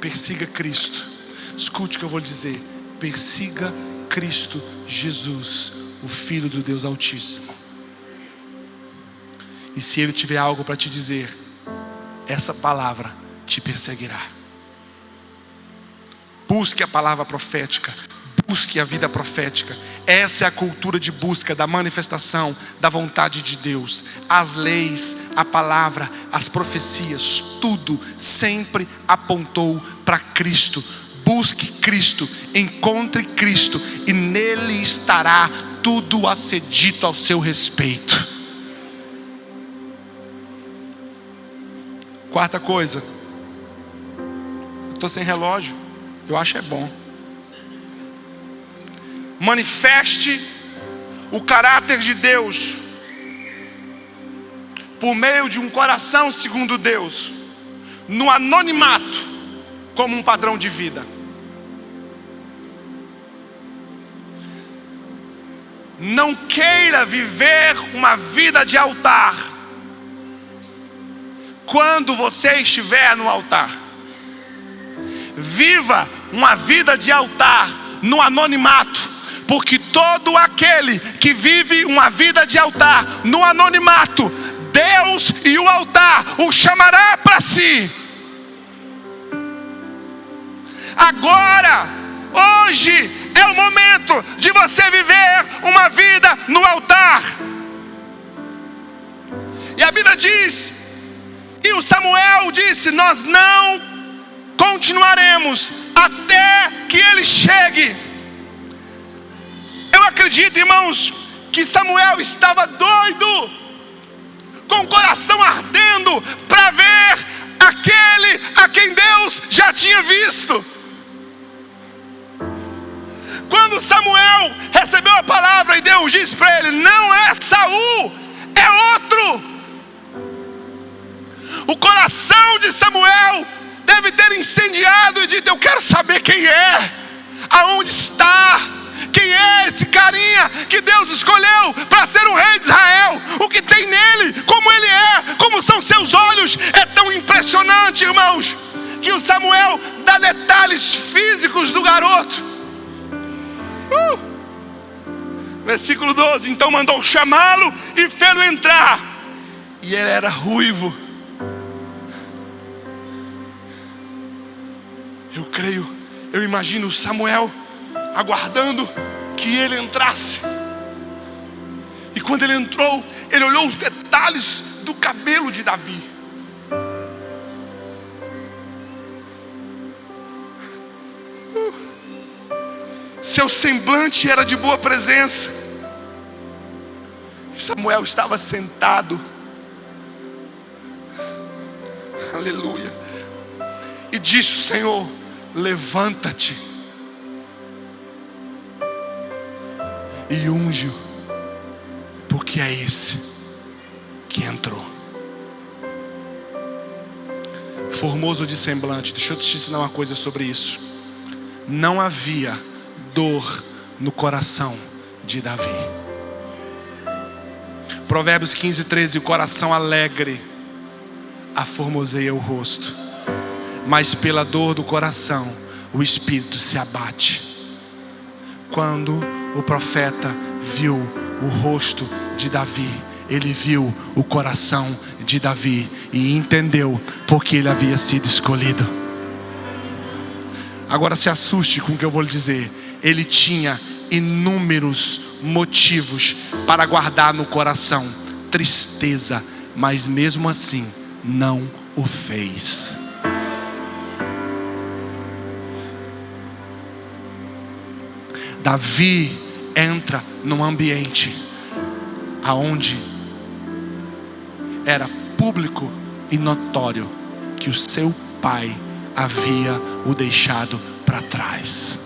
Persiga Cristo. Escute o que eu vou lhe dizer. Persiga Cristo Jesus, o Filho do Deus Altíssimo. E se Ele tiver algo para te dizer, essa palavra te perseguirá. Busque a palavra profética. Busque a vida profética. Essa é a cultura de busca da manifestação da vontade de Deus. As leis, a palavra, as profecias, tudo sempre apontou para Cristo. Busque Cristo, encontre Cristo, e nele estará tudo a ser dito ao seu respeito. Quarta coisa, eu estou sem relógio, eu acho é bom. Manifeste o caráter de Deus por meio de um coração segundo Deus, no anonimato, como um padrão de vida. Não queira viver uma vida de altar quando você estiver no altar. Viva uma vida de altar no anonimato. Porque todo aquele que vive uma vida de altar no anonimato, Deus e o altar o chamará para si. Agora, hoje é o momento de você viver uma vida no altar. E a Bíblia diz, e o Samuel disse: nós não continuaremos até que ele chegue. Eu acredito, irmãos, que Samuel estava doido, com o coração ardendo, para ver aquele a quem Deus já tinha visto. Quando Samuel recebeu a palavra e Deus disse para ele: não é Saul, é outro. O coração de Samuel deve ter incendiado e dito: eu quero saber quem é, aonde está. Quem é esse carinha que Deus escolheu para ser o rei de Israel? O que tem nele? Como ele é? Como são seus olhos? É tão impressionante, irmãos, que o Samuel dá detalhes físicos do garoto. Versículo 12: então mandou chamá-lo e fê-lo entrar. E ele era ruivo. Eu imagino Samuel aguardando que ele entrasse. E quando ele entrou, ele olhou os detalhes do cabelo de Davi. Seu semblante era de boa presença. Samuel estava sentado. Aleluia. E disse o Senhor: levanta-te e unge-o, porque é esse que entrou. Formoso de semblante. Deixa eu te ensinar uma coisa sobre isso. Não havia dor no coração de Davi. Provérbios 15:13: o coração alegre aformoseia o rosto, mas pela dor do coração o espírito se abate. Quando o profeta viu o rosto de Davi, ele viu o coração de Davi e entendeu porque ele havia sido escolhido. Agora se assuste com o que eu vou lhe dizer. Ele tinha inúmeros motivos para guardar no coração tristeza, mas mesmo assim não o fez. Davi entra num ambiente aonde era público e notório que o seu pai havia o deixado para trás.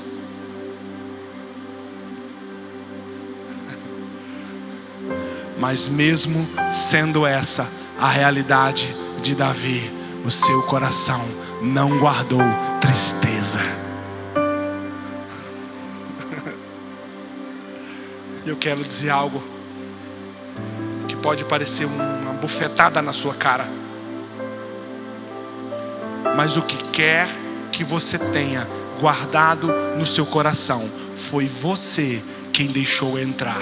Mas mesmo sendo essa a realidade de Davi, o seu coração não guardou tristeza. E eu quero dizer algo que pode parecer uma bufetada na sua cara, mas o que quer que você tenha guardado no seu coração, foi você quem deixou entrar.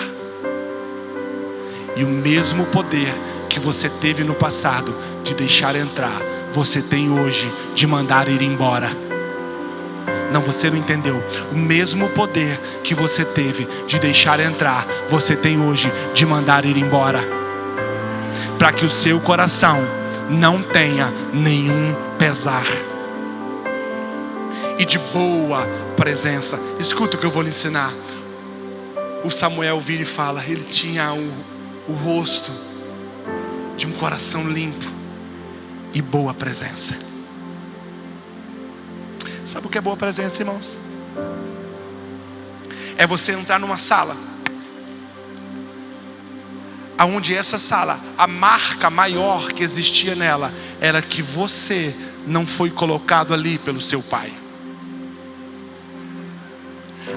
E o mesmo poder que você teve no passado de deixar entrar, você tem hoje de mandar ir embora. Não, você não entendeu. O mesmo poder que você teve de deixar entrar, você tem hoje de mandar ir embora, para que o seu coração não tenha nenhum pesar. E de boa presença. Escuta o que eu vou lhe ensinar. O Samuel vira e fala, ele tinha o rosto de um coração limpo e boa presença. Sabe o que é boa presença, irmãos? É você entrar numa sala, aonde essa sala, a marca maior que existia nela, era que você não foi colocado ali pelo seu pai.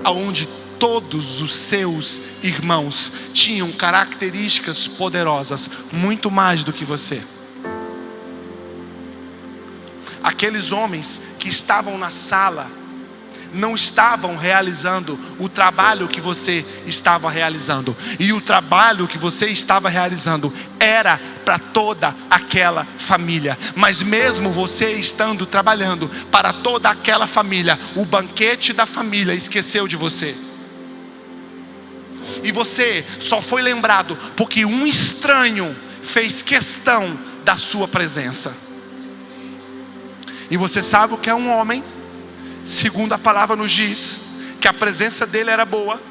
Aonde todos os seus irmãos tinham características poderosas, muito mais do que você. Aqueles homens que estavam na sala não estavam realizando o trabalho que você estava realizando. E o trabalho que você estava realizando era para toda aquela família. Mas mesmo você estando trabalhando para toda aquela família, o banquete da família esqueceu de você. E você só foi lembrado porque um estranho fez questão da sua presença. E você sabe o que é um homem? Segundo a palavra nos diz, que a presença dele era boa.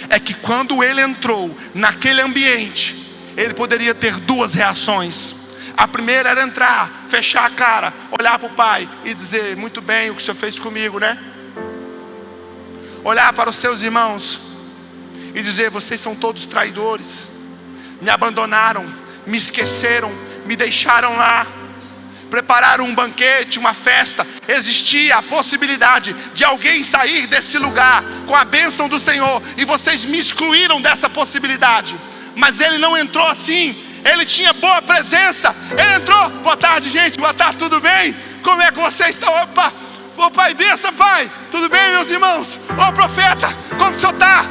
É que quando ele entrou naquele ambiente, ele poderia ter duas reações. A primeira era entrar, fechar a cara, olhar para o pai e dizer, muito bem o que o senhor fez comigo, né? Olhar para os seus irmãos e dizer, vocês são todos traidores, me abandonaram, me esqueceram, me deixaram lá. Prepararam um banquete, uma festa. Existia a possibilidade de alguém sair desse lugar com a bênção do Senhor, e vocês me excluíram dessa possibilidade. Mas ele não entrou assim. Ele tinha boa presença. Ele entrou, boa tarde gente, boa tarde, tudo bem? Como é que você está? Opa, ô pai, benção pai, tudo bem meus irmãos? Ô profeta, como o senhor está?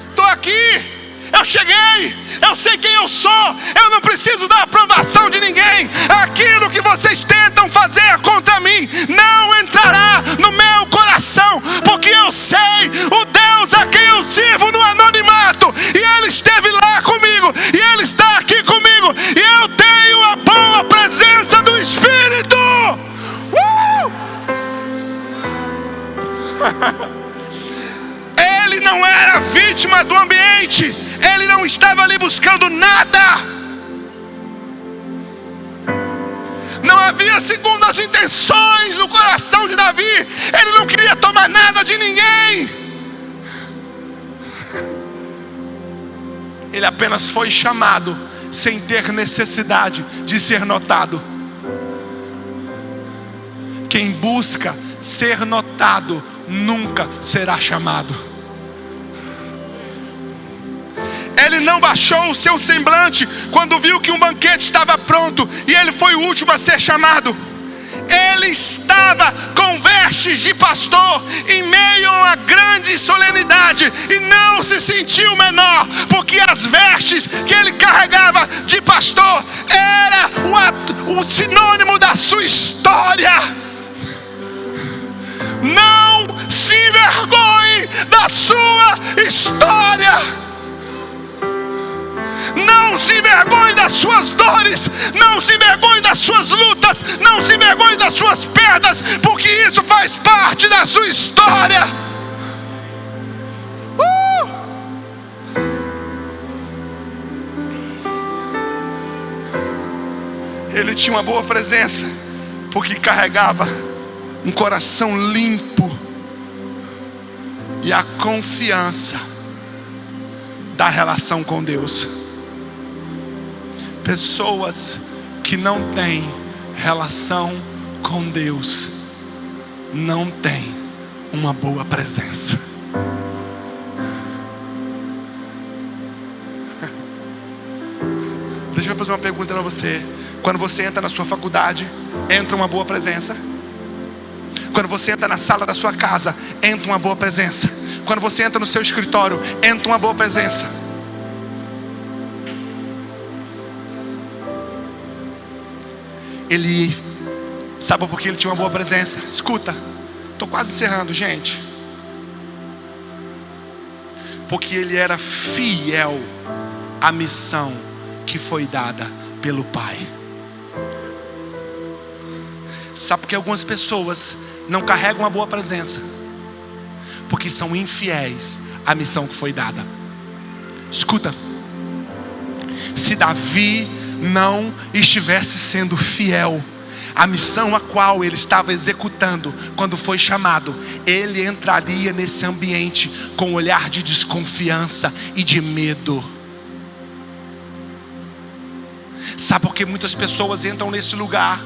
Estou aqui. Eu cheguei, eu sei quem eu sou, eu não preciso da aprovação de ninguém. Aquilo que vocês tentam fazer contra mim não entrará no meu coração, porque eu sei o Deus a quem eu sirvo no anonimato, e Ele esteve lá comigo, e Ele está aqui comigo, e eu tenho a boa presença do Espírito. Ele não era vítima do ambiente. Ele não estava ali buscando nada. Não havia segundas intenções no coração de Davi. Ele não queria tomar nada de ninguém. Ele apenas foi chamado sem ter necessidade de ser notado. Quem busca ser notado nunca será chamado. Ele não baixou o seu semblante quando viu que um banquete estava pronto e ele foi o último a ser chamado. Ele estava com vestes de pastor em meio a uma grande solenidade e não se sentiu menor, porque as vestes que ele carregava de pastor era o sinônimo da sua história. Não se envergonhe da sua história. Não se envergonhe das suas dores, não se envergonhe das suas lutas, não se envergonhe das suas perdas, porque isso faz parte da sua história. Ele tinha uma boa presença, porque carregava um coração limpo e a confiança da relação com Deus. Pessoas que não têm relação com Deus não têm uma boa presença. fazer uma pergunta para você. Quando você entra na sua faculdade, entra uma boa presença? Quando você entra na sala da sua casa, entra uma boa presença? Quando você entra no seu escritório, entra uma boa presença? Ele, sabe por que ele tinha uma boa presença? Escuta, estou quase encerrando, gente. Porque ele era fiel à missão que foi dada pelo Pai. Sabe por que algumas pessoas não carregam uma boa presença? Porque são infiéis à missão que foi dada. Escuta, se Davi não estivesse sendo fiel à missão a qual ele estava executando quando foi chamado, ele entraria nesse ambiente com um olhar de desconfiança e de medo. Sabe por que muitas pessoas entram nesse lugar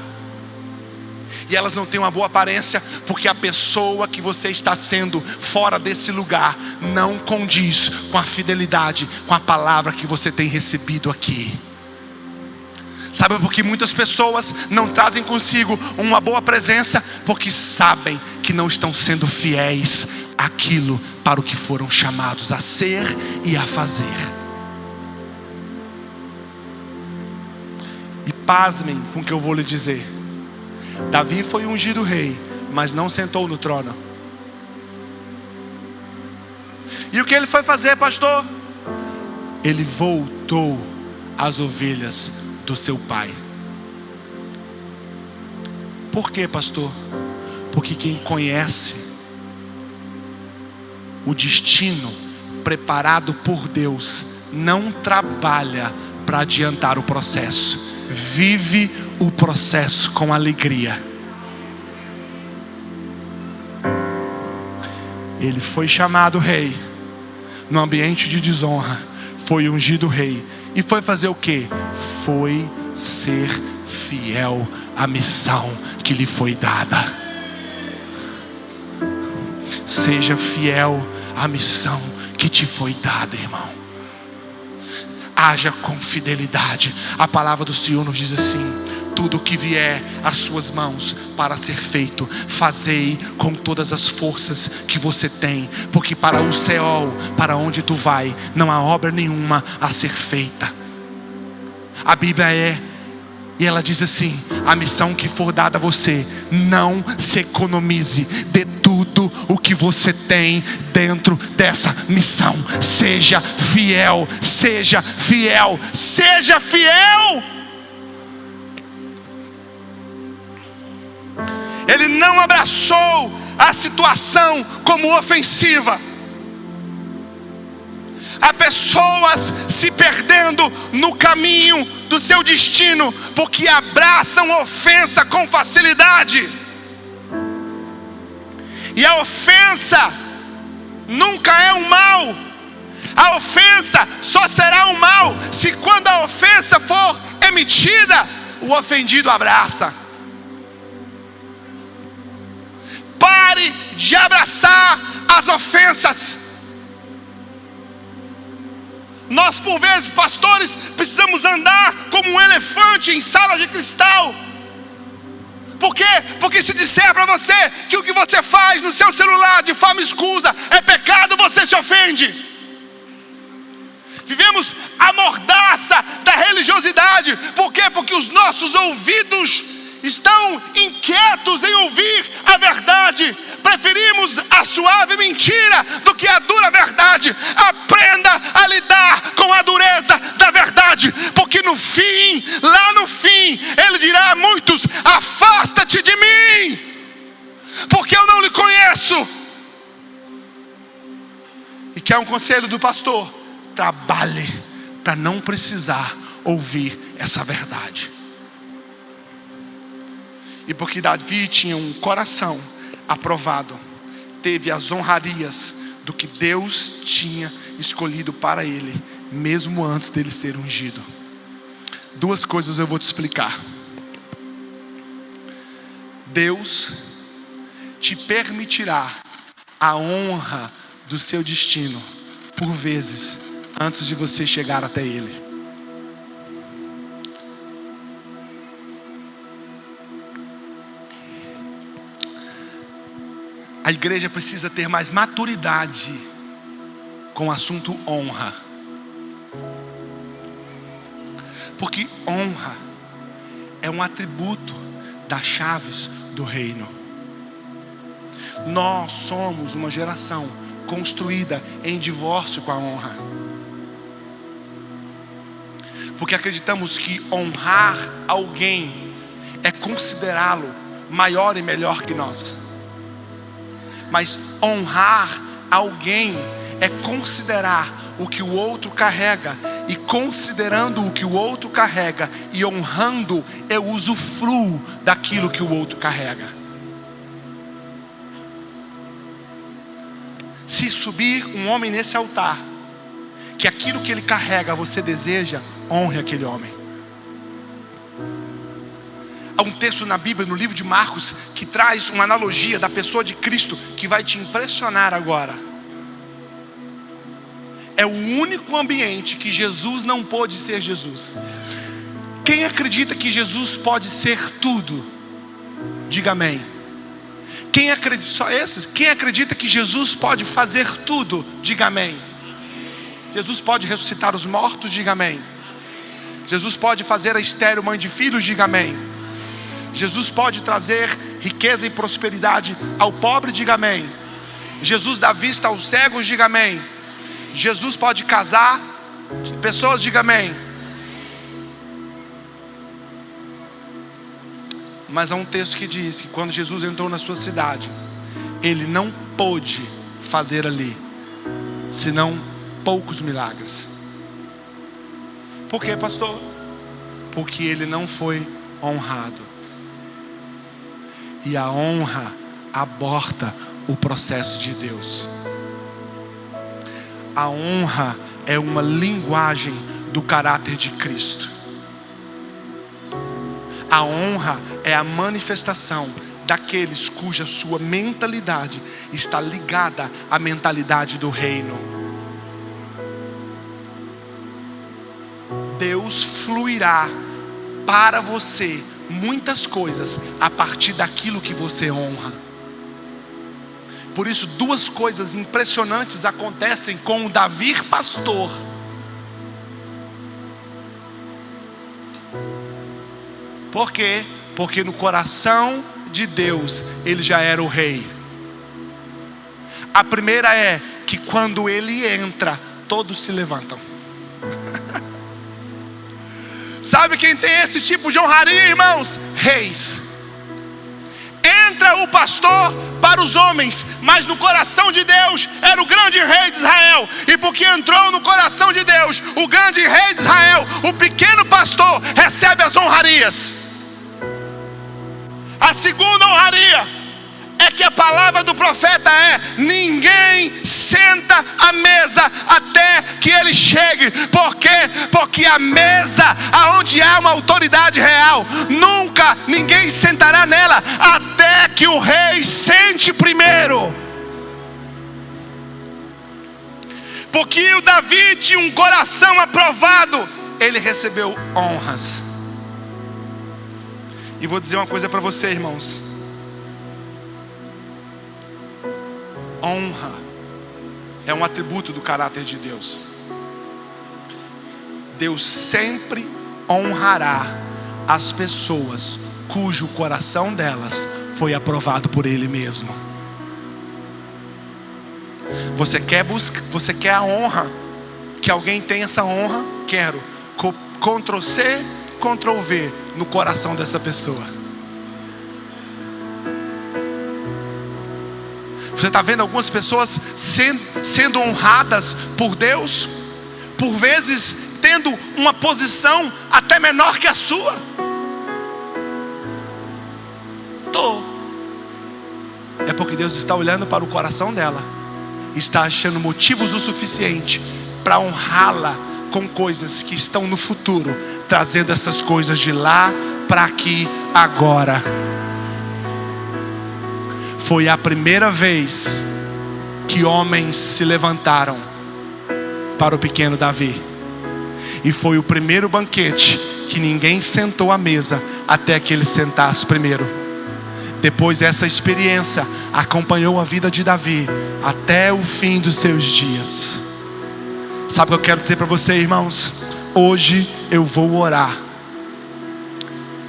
e elas não têm uma boa aparência? Porque a pessoa que você está sendo fora desse lugar não condiz com a fidelidade, com a palavra que você tem recebido aqui. Sabe por que muitas pessoas não trazem consigo uma boa presença? Porque sabem que não estão sendo fiéis àquilo para o que foram chamados a ser e a fazer. E pasmem com o que eu vou lhe dizer. Davi foi ungido rei, mas não sentou no trono. E o que ele foi fazer, pastor? Ele voltou às ovelhas do seu pai. Por quê, pastor? Porque quem conhece o destino preparado por Deus não trabalha para adiantar o processo, vive o processo com alegria. Ele foi chamado rei no ambiente de desonra, foi ungido rei e foi fazer o quê? Foi ser fiel à missão que lhe foi dada. Seja fiel à missão que te foi dada, irmão. Haja com fidelidade. A palavra do Senhor nos diz assim: tudo o que vier às suas mãos para ser feito, fazei com todas as forças que você tem, porque para o Seol, para onde tu vai, não há obra nenhuma a ser feita. A Bíblia e ela diz assim: a missão que for dada a você, não se economize, dê tudo o que você tem dentro dessa missão. Seja fiel, seja fiel, seja fiel. Ele não abraçou a situação como ofensiva. Há pessoas se perdendo no caminho do seu destino porque abraçam ofensa com facilidade. E a ofensa nunca é um mal. A ofensa só será um mal se, quando a ofensa for emitida, o ofendido abraça. Pare de abraçar as ofensas. Nós, por vezes, pastores, precisamos andar como um elefante em sala de cristal. Por quê? Porque se disser para você que o que você faz no seu celular de forma escusa é pecado, você se ofende. Vivemos a mordaça da religiosidade. Por quê? Porque os nossos ouvidos estão inquietos em ouvir a verdade. Preferimos a suave mentira do que a dura verdade. Aprenda a lidar com a dureza da verdade, porque no fim, lá no fim, ele dirá a muitos: afasta-te de mim, porque eu não lhe conheço. E quer um conselho do pastor? Trabalhe para não precisar ouvir essa verdade. E porque Davi tinha um coração aprovado, teve as honrarias do que Deus tinha escolhido para ele, mesmo antes dele ser ungido. Duas coisas eu vou te explicar. Deus te permitirá a honra do seu destino, por vezes, antes de você chegar até Ele. A igreja precisa ter mais maturidade com o assunto honra. Porque honra é um atributo das chaves do reino. Nós somos uma geração construída em divórcio com a honra. Porque acreditamos que honrar alguém é considerá-lo maior e melhor que nós. Mas honrar alguém é considerar o que o outro carrega. E considerando o que o outro carrega e honrando, eu usufruo daquilo que o outro carrega. Se subir um homem nesse altar, que aquilo que ele carrega você deseja, honre aquele homem. Há um texto na Bíblia, no livro de Marcos, que traz uma analogia da pessoa de Cristo que vai te impressionar agora. É o único ambiente que Jesus não pôde ser Jesus. Quem acredita que Jesus pode ser tudo? Diga amém. Quem acredita, só esses? Quem acredita que Jesus pode fazer tudo? Diga amém. Jesus pode ressuscitar os mortos? Diga amém. Jesus pode fazer a estéril mãe de filhos? Diga amém. Jesus pode trazer riqueza e prosperidade ao pobre? Diga amém. Jesus dá vista aos cegos? Diga amém. Jesus pode casar pessoas? Diga amém. Mas há um texto que diz que quando Jesus entrou na sua cidade, ele não pôde fazer ali senão poucos milagres. Por quê, pastor? Porque ele não foi honrado. E a honra aborta o processo de Deus. A honra é uma linguagem do caráter de Cristo. A honra é a manifestação daqueles cuja sua mentalidade está ligada à mentalidade do reino. Deus fluirá para você muitas coisas a partir daquilo que você honra. Por isso, duas coisas impressionantes acontecem com o Davi pastor. Por quê? Porque no coração de Deus ele já era o rei. A primeira é que quando ele entra, todos se levantam. Sabe quem tem esse tipo de honraria, irmãos? Reis. Entra o pastor para os homens, mas no coração de Deus era o grande rei de Israel. E porque entrou no coração de Deus o grande rei de Israel, o pequeno pastor recebe as honrarias. A segunda honraria é que a palavra do profeta é: ninguém senta à mesa até que ele chegue. Por quê? Porque a mesa aonde há uma autoridade real, nunca ninguém sentará nela até que o rei sente primeiro. Porque o Davi tinha um coração aprovado, ele recebeu honras. E vou dizer uma coisa para você, irmãos. Honra é um atributo do caráter de Deus. Deus sempre honrará as pessoas cujo coração delas foi aprovado por Ele mesmo. Você quer a honra? Que alguém tenha essa honra? Quero. Ctrl C, Ctrl V no coração dessa pessoa. Você está vendo algumas pessoas sendo honradas por Deus, por vezes tendo uma posição até menor que a sua. É porque Deus está olhando para o coração dela, está achando motivos o suficiente para honrá-la com coisas que estão no futuro, trazendo essas coisas de lá para aqui agora. Foi a primeira vez que homens se levantaram para o pequeno Davi. E foi o primeiro banquete que ninguém sentou à mesa até que ele sentasse primeiro. Depois essa experiência acompanhou a vida de Davi até o fim dos seus dias. Sabe o que eu quero dizer para você, irmãos? Hoje eu vou orar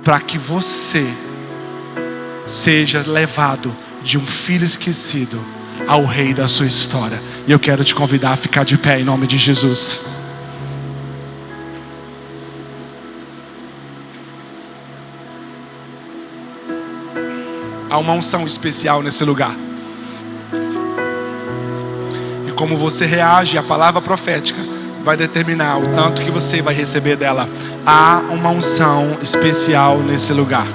para que você seja levado de um filho esquecido ao rei da sua história. E eu quero te convidar a ficar de pé em nome de Jesus. Há uma unção especial nesse lugar. E como você reage à palavra profética vai determinar o tanto que você vai receber dela. Há uma unção especial nesse lugar.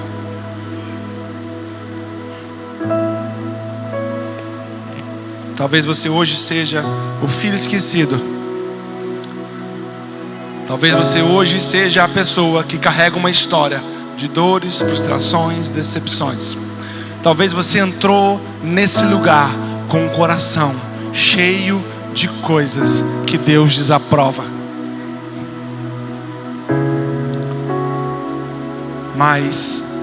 Talvez você hoje seja o filho esquecido. Talvez você hoje seja a pessoa que carrega uma história de dores, frustrações, decepções. Talvez você entrou nesse lugar com o coração cheio de coisas que Deus desaprova. Mas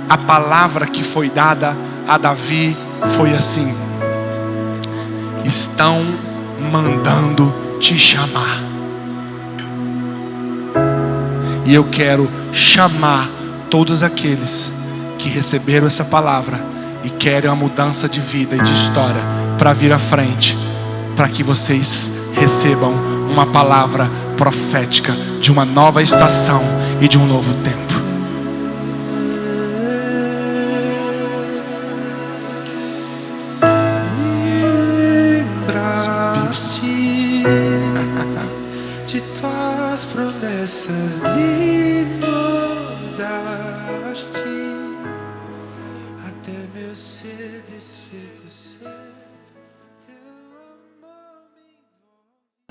a palavra que foi dada a Davi foi assim: estão mandando te chamar. E eu quero chamar todos aqueles que receberam essa palavra e querem uma mudança de vida e de história para vir à frente, para que vocês recebam uma palavra profética de uma nova estação e de um novo tempo. De tuas promessas me moldaste, até meu ser desfeito ser.